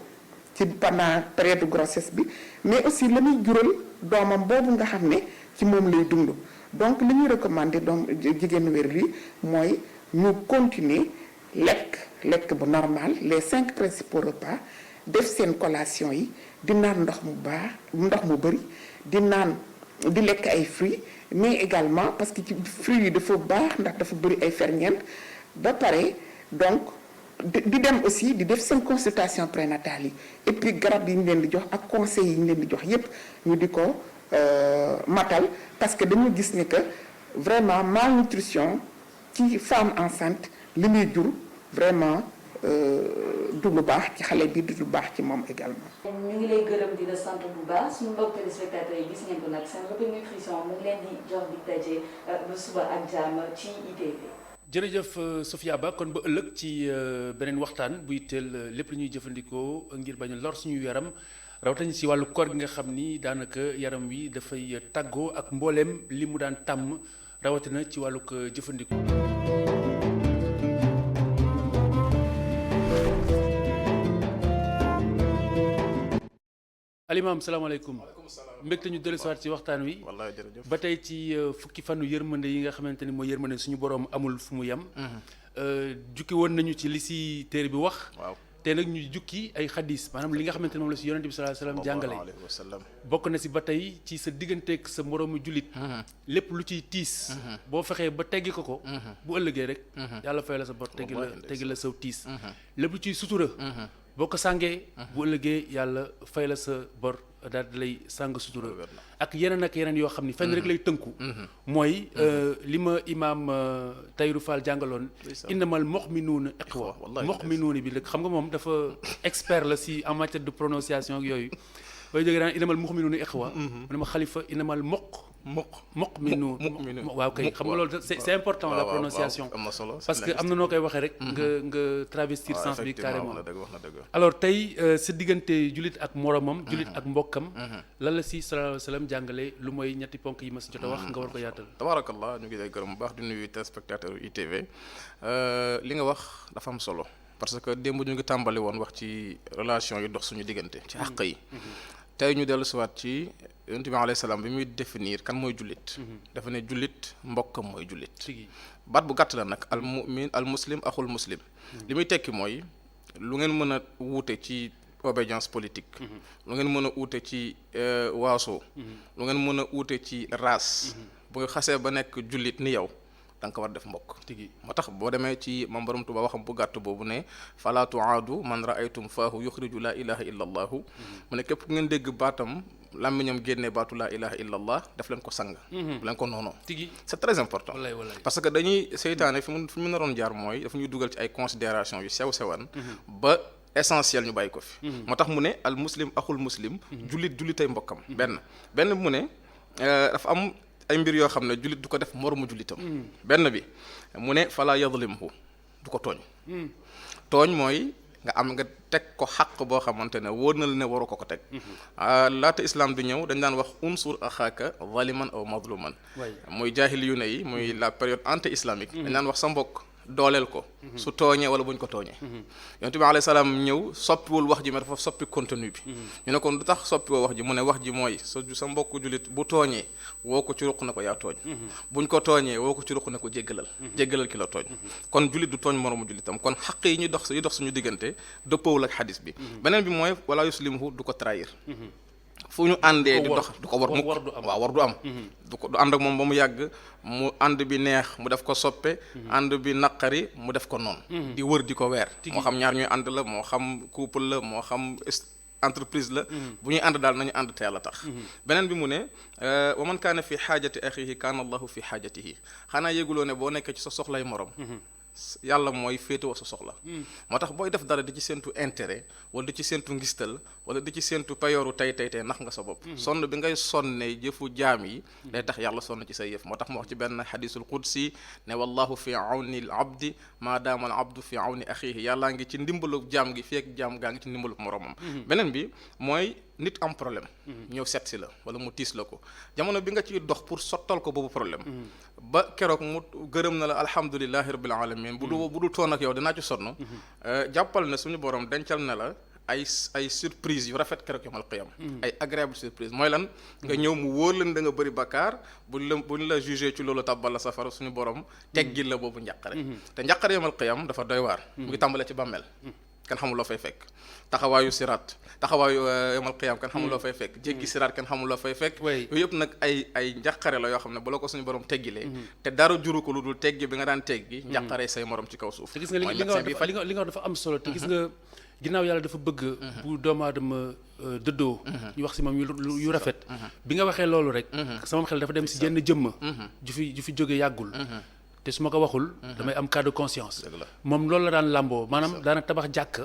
ci pendant période de grossesse bi mais aussi la muy jural doomam boobu nga xam ne ci moom lay dund donc li ñuy recommander jigéenu wérul yi mooy ñu continuer lekk bu normal les 5 principaux repas def seen collation yi di naan ndox mu bëri di lekk ay fruits mais également parce que ci fruits yi dafa baax ndax dafa bëri ay ferñeent ba pare donc di dem aussi di def seen consultation prénatale yi et puis garab yi ñu leen di jox ak conseils yi ñu leen di jox yépp ñu di ko matal parce que dañu gis ne que vraiment malnutrition ci femme enceinte li muy jur vraiment du lu baax ci xale bi du lu baax ci moom également. ñu ngi lay gërëm di la sant bu baax suñu mbokk téléspectateurs yi gis ngeen ko nag seen rubrique nutrition mu ngi leen di jox di daje ba suba ak jàmm ci ITV. jërëjëf Sophia Ba kon ba ëllëg ci beneen waxtaan buy teel lépp lu ñuy jëfandikoo ngir bañ a lor suñu yaram rawatina ci wàllu koor gi nga xam ni daanaka yaram wi dafay tàggoo ak mbooleem li mu daan tàmm rawatina ci wàllu jëfandikoo. alimaam salaamaaleykum. mbégte ñu dellusiwaat ci waxtaan wi. wallaay jërëjëf. ba tey ci fukki fanu yërmande yi nga xamante ni mooy yërmande suñu borom amul fu mu yem. jukki woon nañu ci li si téere bi wax. waaw te nag ñu jukki ay xadis maanaam li nga xamante ni moom la si yonente bi sallallahu alayhi wasallam jàngale. bokk na si ba tey ci sa digganteeg sa moroomu jullit. lépp lu ciy tiis. boo fexee ba teggi ko. bu ëllëgee rek. yàlla fay la sa bor teggi la saw tiis. lépp lu ciy sutura. boo ko sàngee. bu ëllëgee yàlla fay la sa bor daal di lay sàng sutura. ak yeneen yoo xam ni fenn rek lay tënku. mooy li ma imaam Tahirou Fall jàngaloon. innamal mu'minuuna ixwa mu'minuuna bi rek xam nga moom dafa expert la si en matière de prononciation ak yooyu. booy jógee daan innamal mu'minuuna ixwa. mu ne ma xalifa innamal mu'minuuna waaw kay xam nga loolu c'est important la prononciation. am na solo parce que am na noo koy waxee rek. nga travestir sens bi carrément. wax na dëgg. alors tey sa diggante jullit ak moromam. jullit ak mbokkam. lan la si sallallahu alayhi wa sallam jàngale lu mooy ñetti ponk yi ma si jot a wax nga war ko yaatal. tabarakallah ñu ngi lay gërëm bu baax di nuyu téléspectateur ITV li nga wax dafa am solo parce que démb ñu ngi tàmbali woon wax ci relation yi dox suñu diggante ci àq yi. tey ñu dellu siwaat ci yonent bi alayhi salaam bi muy définir kan mooy jullit. dafa ne jullit mbokkam mooy jullit. baat bu gàtt la nag al mu'min al muslim axul muslim. li muy tekki mooy lu ngeen mën a wuute ci obédience politique. lu ngeen mën a wuute ci waaso. lu ngeen mën a wuute ci race. bu nga xasee ba nekk jullit ni yow da nga ko war def mbokk. moo tax boo demee ci mam borom Tuuba waxam bu gàtt boobu ne fala tuaadu man raaytum faahu yuxriju laa ilaha illa allahu mu ne képp ku ngeen dégg baatam làmmiñam génnee baatu laa ilaha illa allah def leen ko sang. bu leen ko noonoo. c'est très important. parce que dañuy seytaane fi mu naroon jaar mooy dafa ñuy dugal ci ay considération yu sew sewan ba essentiel ñu bàyyi ko fi. moo tax mu ne al muslim axul muslim. jullitay mbokkam. benn mu ne dafa am ay mbir yoo xam ne jullit du ko def moromu jullitam. benn bi mu ne fala yadlimhu du ko tooñ. tooñ mooy nga teg ko xaq boo xamante ne wóor na la ne waru ko teg. laata islam bi ñëw dañ daan wax unsur axaaka zaliman aw mazluman. muy jaahili yu ne yi muy la période anté islamique. dañ daan wax sa mbokk dooleel ko. su tooñee wala buñ ko tooñee. yonent bi alayhi salaam ñëw soppiwul wax ji mais dafa soppi contenu bi. ñu ne kon du tax soppiwoo wax ji mu ne wax ji mooy sa mbokku jullit bu tooñee woo ko ci ruq na ko yaa tooñ. buñ ko tooñee woo ko ci ruq na ko jéggalal ki la tooñ. kon jullit du tooñ moroomu jullitam kon xaq yi ñu dox suñu diggante dëppoowul ak xadis bi. beneen bi mooy wala yuslimuhu du ko trahir. fu ñu àndee di dox du ko war mukk waaw war du am. du ànd ak moom ba mu yàgg mu ànd bi neex mu def ko soppe. ànd bi naqari mu def ko noonu. di wër di ko weer. moo xam ñaar ñuy ànd la moo xam couple la moo xam entreprise la. bu ñuy ànd daal nañu ànd te yàlla tax. beneen bi mu ne wa man kaana fi xaajati axihi kaana allahu fi xaajatihi xanaa yéguloo ne boo nekkee ci sa soxlay morom. yàlla mooy féetewoo sa soxla. moo tax booy def dara di ci séntu intérêt wala di ci séntu ngistal wala di ci séntu payooru tey nax nga sa bopp. sonn bi ngay sonne jëfu jaam yi. day tax yàlla sonn ci say yëf moo tax mu wax ci benn xadisul qudsi ne wallahu fi awni al abdi ma daama al abdu fi awni axihi yàllaa ngi ci ndimbalu jaam gi fekk jaam gaa ngi ci ndimbalu moromam. beneen bi mooy nit am problème. ñëw seet si la wala mu tiis la ko jamono bi nga ciy dox pour sottal ko boobu problème. ba keroog mu gërëm na la alhamdulilahi rabbil alamin bu du toon ak yow dinaa ci sonn. jàppal ne suñu borom dencal na la ay surprise yu rafet keroog yomal qiyam. ay agréable surprise mooy lan. nga ñëw mu wóor leen da nga bëri bakkaar buñ la jugé ci loolu tàbbal la safara suñu borom teggil la boobu njàqare. te njàqare yomal qiyam dafa doy waar. mu ngi tàmbale ci bàmmeel. kan xamul loo fay fekk taxawaayu siraat taxawaayu yomal qiyaam kan xamul loo fay fekk jéggi siraat kan xamul loo fay fekk yooyu yëpp nag ay njàqare la yoo xam ne bu la ko suñu borom teggilee te dara juru ko lu dul teggi bi nga daan teggi njàqare say morom ci kaw suuf te gis nga li nga wax dafa am solo te gis nga ginnaaw yàlla dafa bëgg bu doomu aadama dëddoo ñu wax si moom yu rafet bi nga waxee loolu rek sama xel dafa dem si jenn jëmm ju fi jóge yàggul te su ma ko waxul damay am cas de conscience moom loolu la daan làmboo maanaam daana tabax jàkk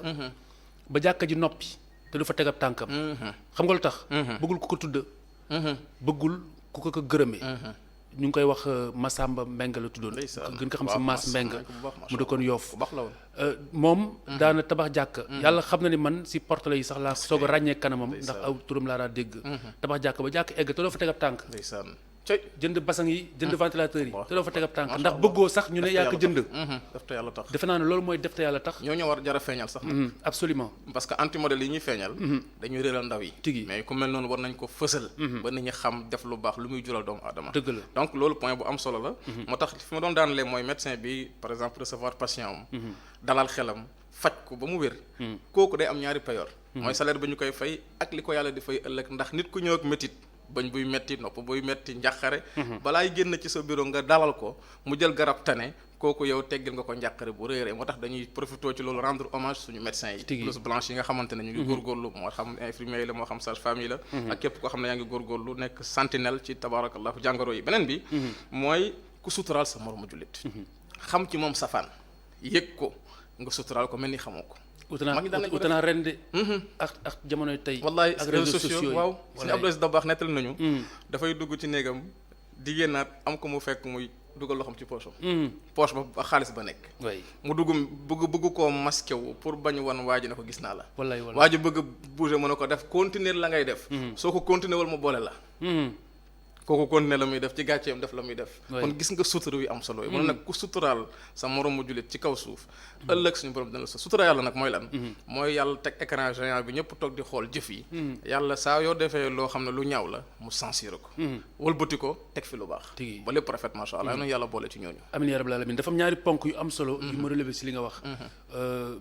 ba jàkka ji noppi te du fa teg ab tànkam xam nga lu tax bëggul ku ko tudd bëggul ku ko gërëmee ñu ngi koy wax Massamba Mbeng la tuddoon gën ko xam si Mass Mbeng mu dëkkoon Yoof moom daana tabax jàkk yàlla xam na ni man si portale yi sax laa soog a ràññee kanamam ndax aw turam laa daa dégg tabax jàkk ba jàkk egg te doo fa teg ab tànk jënd basang yi jënd ventilateur yi te doo fa teg ab tànk ndax bëggoo sax ñu ne yaa ko jënd def te yàlla tax defe naa ne loolu mooy def te yàlla tax ñoo war jara feeñal sax absolument parce que anti modèle yi ñuy feeñal dañuy réeral ndaw yi tigi mais ku mel noonu war nañ ko fësal ba nit ñi xam def lu baax lu muy jural doomu aadama dëgg la donc loolu point bu am solo la moo tax fi ma doon daanalee mooy médecin bi par exemple recevoir patient am dalal xelam faj ko ba mu wér kooku day am ñaari payoor mooy salaire ba ñu koy fay ak li ko yàlla di fay ëllëg ndax nit ku ñëw ak métit bañ buy metti nopp buy metti njàqare balaay génn ci sa bureau nga dalal ko mu jël garab tane kooku yow teggil nga ko njàqare bu réeree moo tax dañuy profité ci loolu rendre hommage suñu médecins yi blouse blanche yi nga xamante ne ñu ngi góorgóorlu moo xam infirmier yi la moo xam sage-femme yi la ak képp koo xam ne yaa ngi góorgóorlu nekk sentinelle ci tabarakallahu jàngoro yi beneen bi mooy ku suturaal sa moromu jullit xam ci moom safaan yëg ko nga suturaal ko mel ni xamoo ko utanaa ren de ak jamonoy tey wallaay ak réseaux sociaux waaw suñu Abdou Aziz Dabakh nettali nañu dafay dugg ci néegam di génnaat am ko mu fekk muy dugal loxoom ci poche poche ba xaalis ba nekk mu dugg bëgg koo masqué wu pour bañ wan waa ji ne ko gis naa la waa ji bëgg bouger mën a ko def continuer la ngay def soo ko continuer wal mu boole la kooku continuer la muy def ci gàcceem def la muy def kon gis nga sutura yu am solo yi mu ne nag ku suturaal sa moromu jullit ci kaw suuf ëllëg suñu borom dina la sutura yàlla nag mooy lan mooy yàlla teg écran géant bi ñëpp toog di xool jëf yi yàlla saa yoo defee loo xam ne lu ñaaw la mu censuré ko wëlbati ko teg fi lu baax ba lépp rafet macha allah noonu yàlla boole ci ñooñu amiin yaa rabbal alamin dafa am ñaari ponk yu am solo yu ma relevé si li nga wax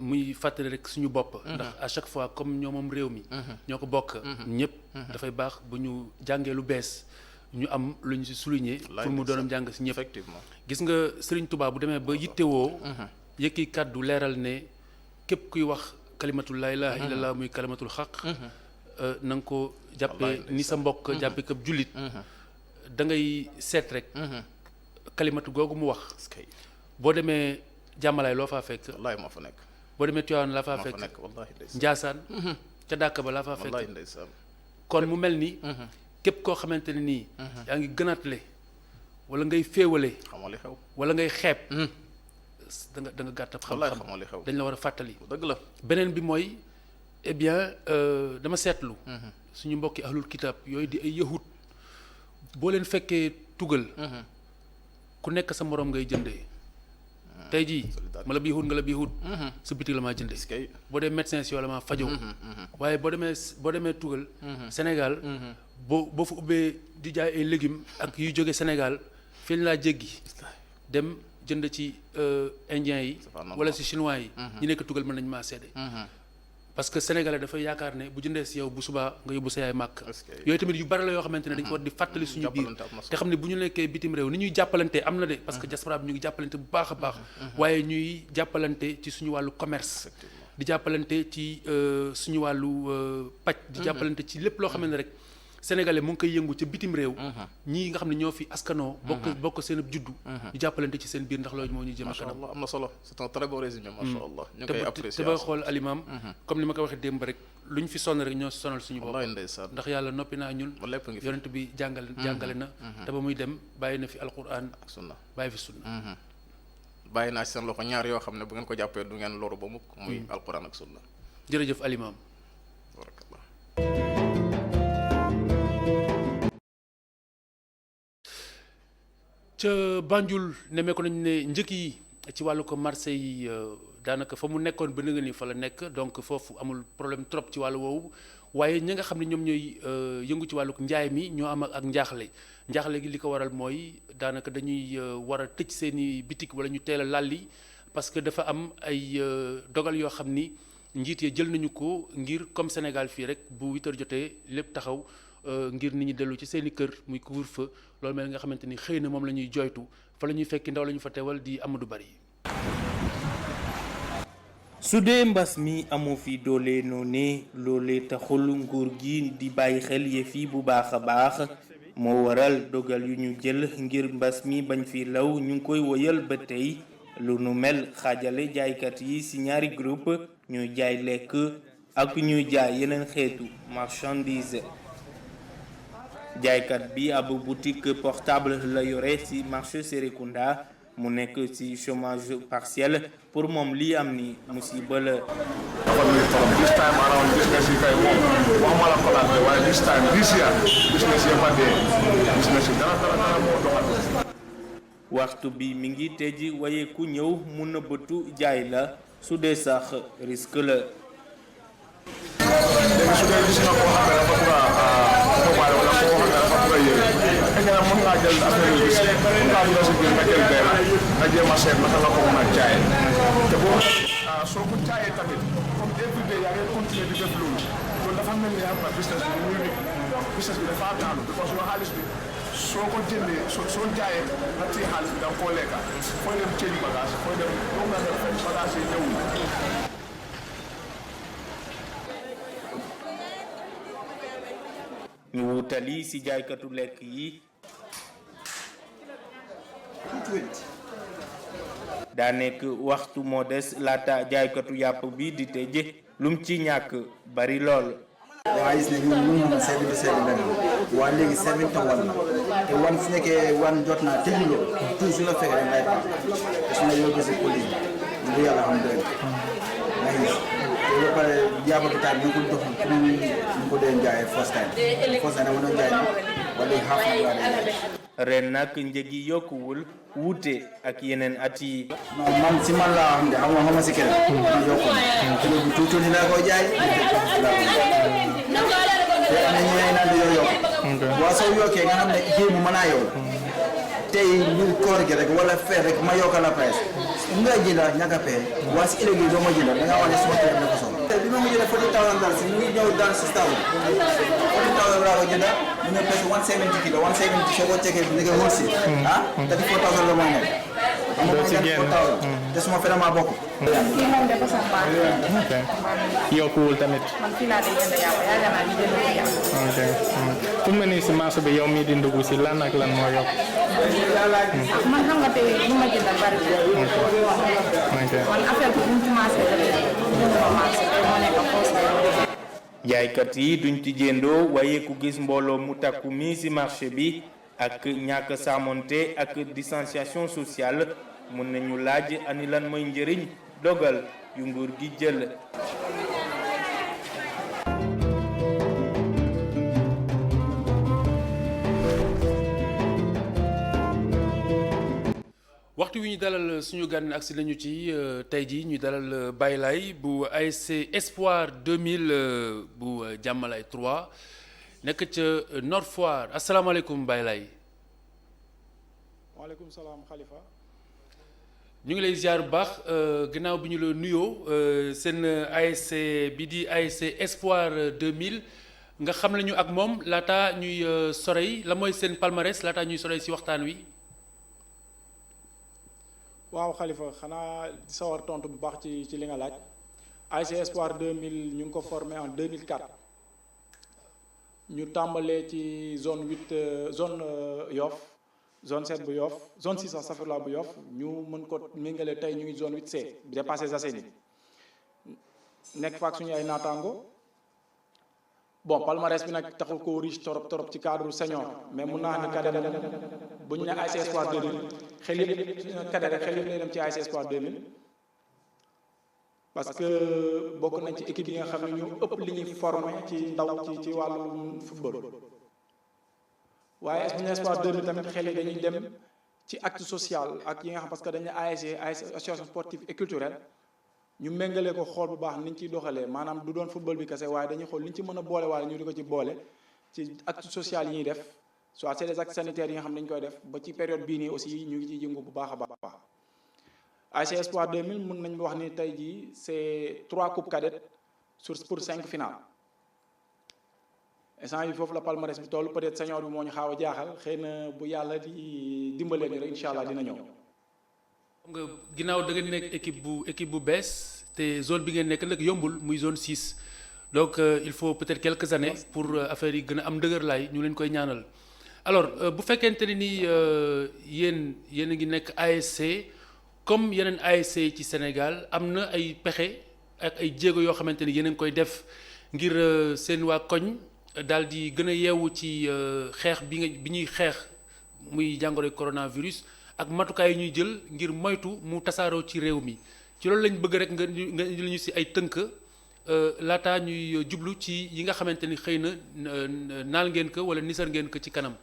muy fàttali rek suñu bopp ndax à chaque fois comme ñoo moom réew mi ñoo ko bokk ñëpp dafay baax bu ñu jàngee lu bees ñu am lu ñu si souligner pour mu doonam jàng si ñëpp effectivement gis nga Serigne Touba bu demee ba yittewoo yëkki kàddu leeral ne képp kuy wax kalimatul laa ilaaha illallah muy kalimatul xaq na nga ko jàppee ni sa mbokk jàppee këb jullit da ngay seet rek kalimatu googu mu wax boo demee jàmmalaay loo faa fekk wallaay moo fa nekk boo demee Tiwaawan laa faa fekk Njaasaan ca Dàkk ba laa faa fekk kon mu mel ni képp koo xamante ne nii yaa ngi gënaatle wala ngay féewale xamoo li xew wala ngay xeeb da nga gàttab xam-xam xamoo li xew dañ la war a fàttali dëgg la beneen bi mooy eh bien dama seetlu suñu mbokki ahlul kitab yooyu di ay yahud boo leen fekkee tugal ku nekk sa moroom ngay jëndee tey jii ma la bi yahud nga la bi yahud sa bitig la maa jëndee boo dee médecin si wala maa fajoo waaye boo demee tugal Sénégal boo fa ubbee di jaay ay légumes ak yuy jóge Sénégal fii laa jéggi dem jënd ci indiens yi wala si chinois yi ñu nekk tugal mën nañu maa seede parce que sénégalais dafay yaakaar ne bu jëndee si yow bu subaa nga yóbbu sa yaay màkk yooyu tamit yu bari la yoo xamante ne dañ ko war di fàttali suñu biir te xam ne bu ñu nekkee bitim réew ni ñuy jàppalante am na de parce que diaspora bi ñu ngi jàppalante bu baax a baax waaye ñuy jàppalante ci suñu wàllu commerce di jàppalante ci suñu wàllu paj di jàppalante ci lépp loo xam ne rek sénégalais mu ngi koy yëngu ca bitim réew ñii nga xam ne ñoo fi askanoo bokk seen juddu ñu jàppalante ci seen biir ndax loolu moo ñuy jëm kanam am na solo c'est un très bon résumé macha allah ñu koy apprécier te ba xool alimam comme ni ma ko waxee démb rek lu ñu fi sonn rek ñoo sonal suñu bopp ndax yàlla noppi naa ñun yonent bi jàngale na te ba muy dem bàyyi na fi alquran ak sunna bàyyi fi sunna bàyyi naa ci seen loxo ñaar yoo xam ne bu ngeen ko jàppee du ngeen loru ba mukk muy alquran ak sunna jërëjëf alimam ca Banjul nemmeeku nañu ne njëkk yi ci wàllu ko marché yi daanaka fa mu nekkoon ba nga ni fa la nekk donc foofu amul problème trop ci wàllu woowu waaye ñi nga xam ne ñoom ñooy yëngu ci wàllu njaay mi ñoo am ak njaaxle gi li ko waral mooy daanaka dañuy war a tëj seeni bitik wala ñu teel a lalli parce que dafa am ay dogal yoo xam ni njiit yi jël nañu ko ngir comme Sénégal fii rek bu 8h jotee lépp taxaw ngir nit ñi dellu ci seen i kër muy couvre-feu loolu mel nga xamante ni xëy na moom la ñuy joytu fa la ñuy fekki ndaw la ñu fa teewal di Amadou Bari. su dee mbas mi amoo fi doole noonu loolee taxul nguur gi di bàyyi xel yëf yi bu baax a baax moo waral dogal yu ñu jël ngir mbas mi bañ fi law ñu ngi koy woyal ba tey lu nu mel xaajale jaaykat yi ci ñaari groupe ñuy jaay lekk ak ñuy jaay yeneen xeetu marchandise. jaaykat bi ab boutique portable la yore ci marché Serekunda mu nekk ci chômage partiel pour moom lii am ni musiba la. This time around business yi kay moom waxuma la collapse waaye this time this year business yi fa dee business yi dara moo doxal. waxtu bi mi ngi tëj waaye ku ñëw mu nëbbatu jaay la su dee sax risque la. léegi su dee gis nga koo xam ne dafa bëgg a mobile wala koo xam ne dafa bëgg a yére xëy na mën ngaa jël affaire yu gis mën ngaa dugal si biir nga jël benn nga jéem a seet naka la ko mën a jaay te boo soo ko jaayee tamit comme everyday yaa ngi continuer di def loolu loolu dafa mel ni am na business bi muy business bi dafa daanu parce que xaalis bi soo ko jëndee soo jaayee nga téye xaalis bi da nga koo lekka fooy dem change bagage fooy dem doo nga def fekk bagage yi ñëwul. ñu wutali ci jaaykatu lekk yi daa nekk waxtu moo des laata jaaykatu yàpp bi di tëj lum ci ñàkk bari lool. waa gis ne ñun ñu mën seetlu seetlu benn waa léegi 7 te 1 la te 1 su nekkee 1 jot naa tëjuloo tout su la fekkee dañ lay baax te su ma yóbbu si police bi bu yàlla xam doy nga gis te ba pare jaabatu taal ñu ko dox pour ñu ko doon jaayee first time dama doon jaay wala half ren nag njëg yi yokkuwul wuute ak yeneen at yi. non man si man laa xam ne xam nga si keneen man yokku kilo bu tuuti laa koy jaay te am na ñeneen naan dañoo yokk waaw soo yokkee nga xam ne kii mu mën naa yow tey ñu koor gi rek wala fee rek ma yokkal la price nga jënda ñàkk a pay waa si ëllëg yi doo ma jënda da ngaa wax ne suma kër na ko soxla bi ma jënda $40,000 si mu ngi ñëw dans si stade $40,000 laa ko jënda mu ñëw presque 170 kilo 170 soo ko cekkee bi nga wër si $34,000 la moo nekk doo ci génn te suma fere maa bokk kii moom de basam baax yokkuwul tamit man fii laa day jënd yàpp yaaga naa ñu jënd ko yàpp fu mu ne nii si marché bi yow mii di ndugg si lan ak lan moo yokk man xam nga tey li ma jëndal bari man affaire bi bu mu commencé moo nekk poste jaaykat yi duñ ci jëndoo waaye ku gis mbooloo mu takku mi ci marché bi ak ñàkk saamonte ak distanciation sociale mën nañu laaj ani lan mooy njëriñ dogal yu nguur gi jël. waxtu wi ñu dalal suñu gan agsi nañu ci tey jii ñu dalal Baye Laye bu ASC Espoir 2000 bu Jàmmalaay 3 nekk ca Nord Foire asalaamaaleykum Baye Laye. waaleykum salaam Khalifa. ñu ngi lay ziar bu baax ginnaaw bi ñu la nuyoo seen ASC bi di ASC Espoir 2000 nga xam nañu ak moom laata ñuy sorey la mooy seen palmarès laata ñuy sorey ci waxtaan wi. waaw Khalifa xanaa sawar tontu bu baax ci li nga laaj ASC Espoir 2000 ñu ngi ko formé en 2004 ñu tàmbalee ci zone 8 zone Yoff zone 7 bu Yoff zone 6 safurla bu Yoff ñu mën ko méngale tey ñu ngi zone 8C dépassé Zasséni nekk faak suñu ay naataango bon palmarès bi nag taxul ko riche torop ci cadre senior mais mun naa ne cadet bu ñu ne ASC Espoir 2000 xel yëpp cadet rek xel yëpp lay dem ci ASC Espoir 2000 parce que bokk nañ ci équipe yi nga xam ne ñu ëpp li ñuy formé ci ndaw ci wàllu football waaye bu ñu Espoir 2000 tamit xel yi dañuy dem ci acte social ak yi nga xam parce que dañu ASC association sportive et culturelle ñu méngale ko xool bu baax niñ ciy doxalee maanaam du doon football bi kese waaye dañuy xool liñ ci mën a boole waale ñu di ko ci boole ci acte social yi ñuy def soit c'est des actes sanitaires yi nga xam ne dañu koy def ba ci période bii nii aussi ñu ngi ciy yëngu bu baax a baax ASC Espoir 2000 mën nañ wax ni tey jii c'est 3 coupes cadettes pour 5 finales instant yi foofu la palmarès bi toll peut-être senior bi moo ñu xaaw a jaaxal xëy na bu yàlla di dimbalee ni rek incha allah dina ñëw. nga ginnaaw da ngeen nekk équipe bu bees te zone bi ngeen nekk nag yombul muy zone 6 donc il faut peut-être quelques années pour affaire yi gën a am dëgër laay ñu leen koy ñaanal alors bu fekkente ne ni yéen a ngi nekk ASC comme yeneen ASC ci Sénégal am na ay pexe ak ay jéego yoo xamante ni yéen a ngi koy def ngir seen waa koñ daal di gën a yeewu ci xeex bi ñuy xeex muy jàngoro coronavirus ak matukaay yi ñuy jël ngir moytu mu tasaaroo ci réew mi ci loolu lañ bëgg rek nga indil ñu si ay tënk laataa ñuy jublu ci yi nga xamante ni xëy na naal ngeen ko wala nisar ngeen ko ci kanam.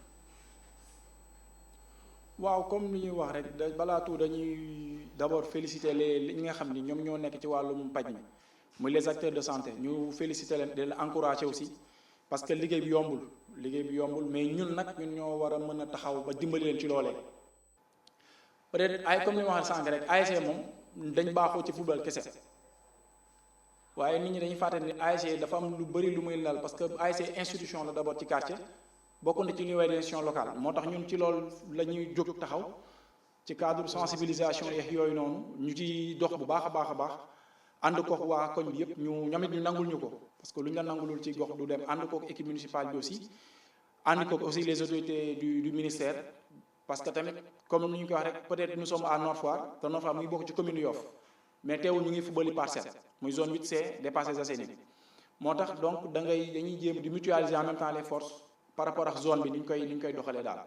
waaw comme li ñuy wax rek balaa tout dañuy d'abord féliciter ñi nga xam ni ñoom ñoo nekk ci wàllum paj mi muy les acteurs de santé ñu féliciter leen di leen encourager aussi parce que liggéey bi yombul mais ñun nag ñun ñoo war a mën a taxaw ba dimbali leen ci loolee. peut-être ay comme li ma wax sànq rek ASC moom dañ baaxoo ci football kese waaye nit ñi dañuy fàtte ni ASC dafa am lu bëri lu muy lal parce que ASC institution la d'abord ci quartier. bokk na ci li ñuy wax gestion locale moo tax ñun ci loolu la ñuy jóg taxaw ci cadre sensibilisation yeex yooyu noonu ñu ci dox bu baax a baax ànd kook waa koñ bi yëpp ñoom it ñu nangul ñu ko parce que lu ñu la nangulul ci gox du dem ànd kook équipe municipale bi aussi ànd kook aussi les autorités du ministère parce que tamit comme ni ñu ko wax rek peut-être nous sommes à Nord Foire te Nord Foire mu ngi bokk ci commune Yoff mais teewul ñu ngi fubali parcelle muy zone 8C des Parcelles Assainies moo tax donc dañuy jéem di mutualiser en même temps les forces par rapport ak zone bi ni ñu koy doxalee daal.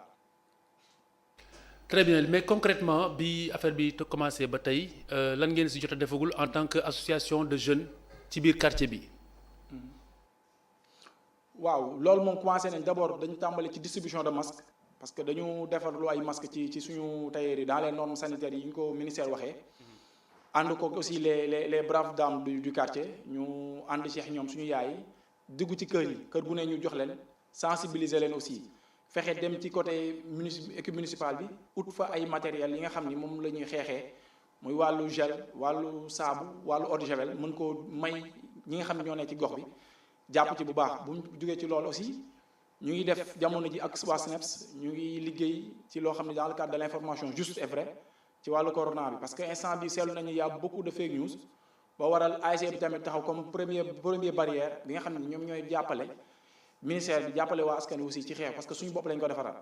très bien mais concrètement bi affaire bi commencé ba tey lan ngeen si jot a defagul en tant que association de jeunes ci biir quartier bi. waaw loolu moom commencé nañ d'abord dañu tàmbali ci distribution de masques parce que dañu defar lu ay masques ci suñu tailleur yi dans les normes sanitaires yi ñu ko ministère waxee. ànd ko aussi les braves dames du quartier ñu ànd ci ñoom suñu yaay dugg ci kër gu ne ñu jox leen. sensibiliser leen aussi fexe dem ci côté équipe municipale bi ut fa ay matériels yi nga xam ni moom la ñuy xeexee muy wàllu gel wàllu saabu wàllu eau de javel mën koo may ñi nga xam ne ñoo ne ci gox bi jàpp ci bu baax bu ñu jógee ci loolu aussi ñu ngi def jamono ji ak waa SNEPS ñu ngi liggéey ci loo xam ne dans le cadre de l'information juste et vrai ci wàllu corona bi parce que instant bi seetlu nañu y a beaucoup de fake news ba waral ASC bi tamit taxaw comme première barrière bi nga xam ne ñoom ñooy jàppale ministère bi jàppale waa askan aussi ci xeex parce que suñu bopp lañ ko defaral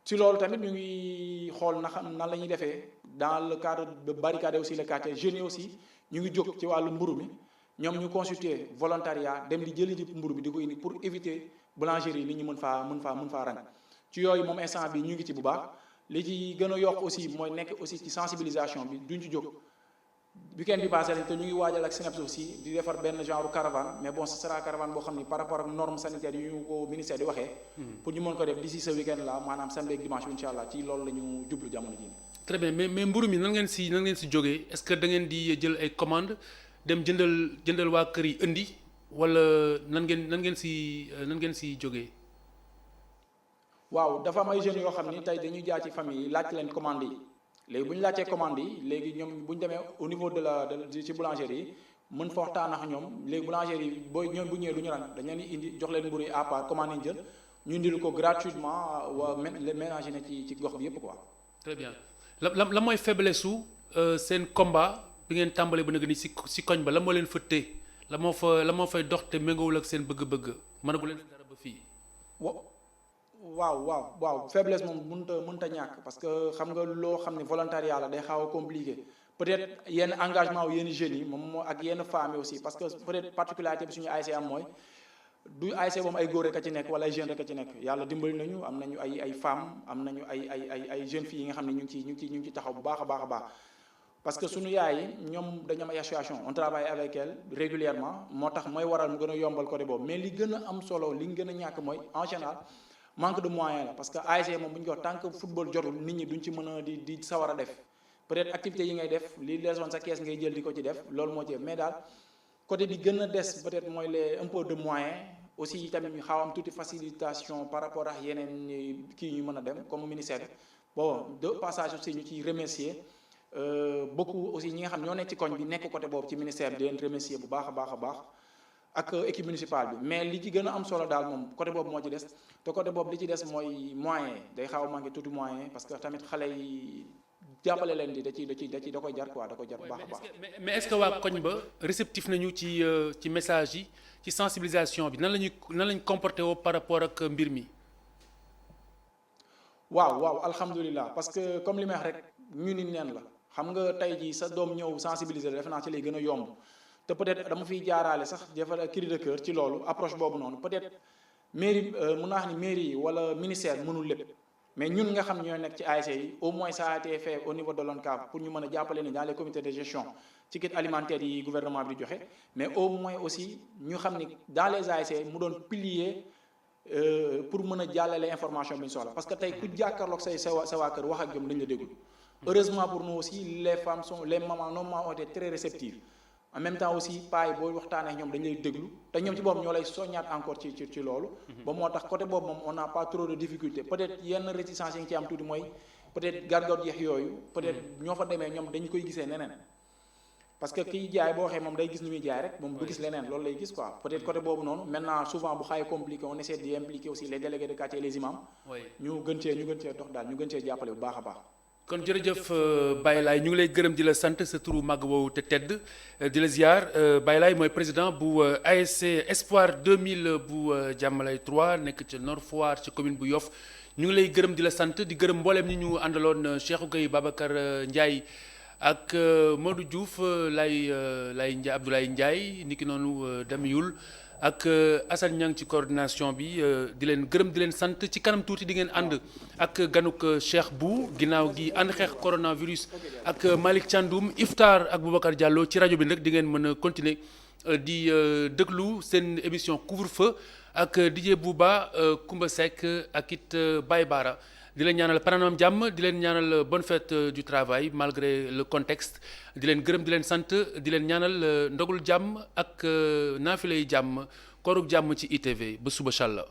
ci loolu tamit ñu ngi xool nan la ñuy defee dans le cadre de barricader aussi le quartier jeunes yi aussi ñu ngi jóg ci wàllu mburu mi ñoom ñu constituer volontariat dem di jëli di mburu bi di ko indi pour éviter boulangerie li ñu mën faa rang ci yooyu moom instant bi ñu ngi ci bu baax li ci gën a yokk aussi mooy nekk aussi ci sensibilisation bi duñ ci jóg weekend bi passé lañ te ñu ngi waajal ak SNEPS aussi di defar benn genre caravane mais bon ce sera caravane boo xam ni par rapport ak normes sanitaires yu ñu ko ministère di waxee pour ñu mën ko def d'ici ce weekend là maanaam samedi ak dimanche bi incha allah ci loolu la ñu jublu jamono ji. très bien mais mburu mi nan ngeen si jógee est-ce que da ngeen di jël ay commandes dem jëndal waa kër yi indi wala nan ngeen si jógee. waaw dafa am ay jeunes yoo xam ni tey dañuy jaar ci famille yi laaj leen commande yi. léegi bu ñu laajtee commande yi léegi ñoom bu ñu demee au niveau de ci boulangerie yi mën fa waxtaan ak ñoom léegi boulangerie yi ñoom bu ñëwee du ñu ran dañ leen di indi jox leen mburu yi à part commande yi jël ñu indil ko gratuitement waa ménager na ci gox bi yëpp quoi. très bien la mooy faiblesse su seen combat bi ngeen tàmbalee ba nag ni si koñ ba la moo leen fëttee la moo fay dox te méngoowul ak seen bëgg-bëgg mënagu leen dara ba fii. waaw faiblesse moom mënta ñàkk parce que xam nga loo xam ne volontariat la day xaw a compliqué peut-être yenn engagement wu yenn jeunes yi moom moo ak yenn femmes yi aussi parce que peut-être particularité bi suñu ASC am mooy du ASC moom ay góor rek a ci nekk wala ay jeunes rek a ci nekk yàlla dimbali nañu am nañu ay femmes am nañu ay jeunes filles yi nga xam ne ñu ngi ci taxaw bu baax a baax parce que suñu yaay yi ñoom dañu am ay association on travaille avec elles régulièrement moo tax mooy waral mu gën a yombal côté boobu mais li gën a am solo li gën a ñàkk mooy en général manque de moyens la parce que ASC moom bu ñu ko wax tant que football jotul nit ñi duñ ci mën a di sawar a def peut-être activités yi ngay def li desoon sa kees ngay jël di ko ci def loolu moo ci mais daal côté bi gën a des peut-être mooy un peu de moyens aussi tamit ñu xaw am tuuti facilitation par rapport ak yeneen kii ñu mën a dem comme ministère bi bon de passage aussi ñu ciy remercier beaucoup aussi ñi nga xam ñoo nekk ci koñ bi nekk côté boobu ci ministère bi di leen remercier bu baax a baax ak équipe municipale bi mais li ci gën a am solo daal moom côté boobu moo ci des te côté boobu li ci des mooy moyen day xaw a manqué tuuti moyen parce que tamit xale yi jàppale leen di da koy jar quoi da koy jar bu baax a baax. mais est-ce que waa koñ ba réceptif nañu ci message yi ci sensibilisation bi nan lañu comporté woo par rapport ak mbir mi. waaw alhamdulilah parce que comme li may wax rek ñu ni neen la xam nga tey jii sa doom ñëw sensibiliser defe naa ci lay gën a yomb. te peut-être dama fiy jaaraale sax defal cri de cœur ci loolu approche boobu noonu peut-être mairie mun naa wax ni mairie yi wala ministère mënul lépp mais ñun nga xam ñoo nekk ci ASC yi au moins ça a été fait au niveau de l'ONCAV pour ñu mën a jàppale ni dans les comités de gestion ci kit alimentaire yi gouvernement bi di joxe mais au moins aussi ñu xam ni dans les ASC mu doon pilier pour mën a jàllale information bi ñu soxla parce que tey ku jàkkaarloog sa waa kër wax ak ñoom dañ la déglu heureusement pour nous aussi les femmes sont les mamans nos mamans ont été très réceptives en même temps aussi paay boo waxtaanee ñoom dañ lay déglu te ñoom ci boobu ñoo lay soññaat encore ci loolu ba moo tax côté boobu moom on n'a pas trop de difficulté peut-être yenn réticence yi nga ci am tuuti mooy peut-être gargoor jeex yooyu peut-être ñoo fa demee ñoom dañu koy gisee neneen parce que kiy jaay boo waxee moom day gis ni muy jaay rek moom du gis leneen loolu lay gis quoi peut-être côté boobu noonu maintenant souvent bu xaay compliqué on essaie d'y impliquer aussi les délégués de quartier et les imams ñu gën cee dox daal ñu gën cee jàppale bu baax a baax kon jërëjëf Baye Laye ñu ngi lay gërëm di la sant sa turu màgg woowu te tedd di la ziar Baye Laye mooy président bu ASC Espoir 2000 bu Jàmmalay 3 nekk ca Nord Foire ci commune bu Yoff ñu ngi lay gërëm di la sant di gërëm mbooleem ñi ñu àndaloon Cheikhou Gueye Babacar Ndiaye ak Modou Diouf Abdoulaye Ndiaye niki noonu Damiyul ak Assane Niang ci coordination bi di leen gërëm di leen sant ci kanam tuuti di ngeen ànd ak ganuk Cheikh Bou ginnaaw gi ànd xeex coronavirus ak Malick Thiandoum Iftar ak Boubacar Diallo ci rajo bi nag di ngeen mën a continuer di déglu seen émission couvre-feu ak DJ Bouba Koumba Seck ak it Baye Bara di leen ñaanal pananam jàmm di leen ñaanal bonne fête du travail malgré le contexte di leen gërëm di leen sant di leen ñaanal ndogul jàmm ak naafilay jàmm koorug jàmm ci ITV ba suba inchallah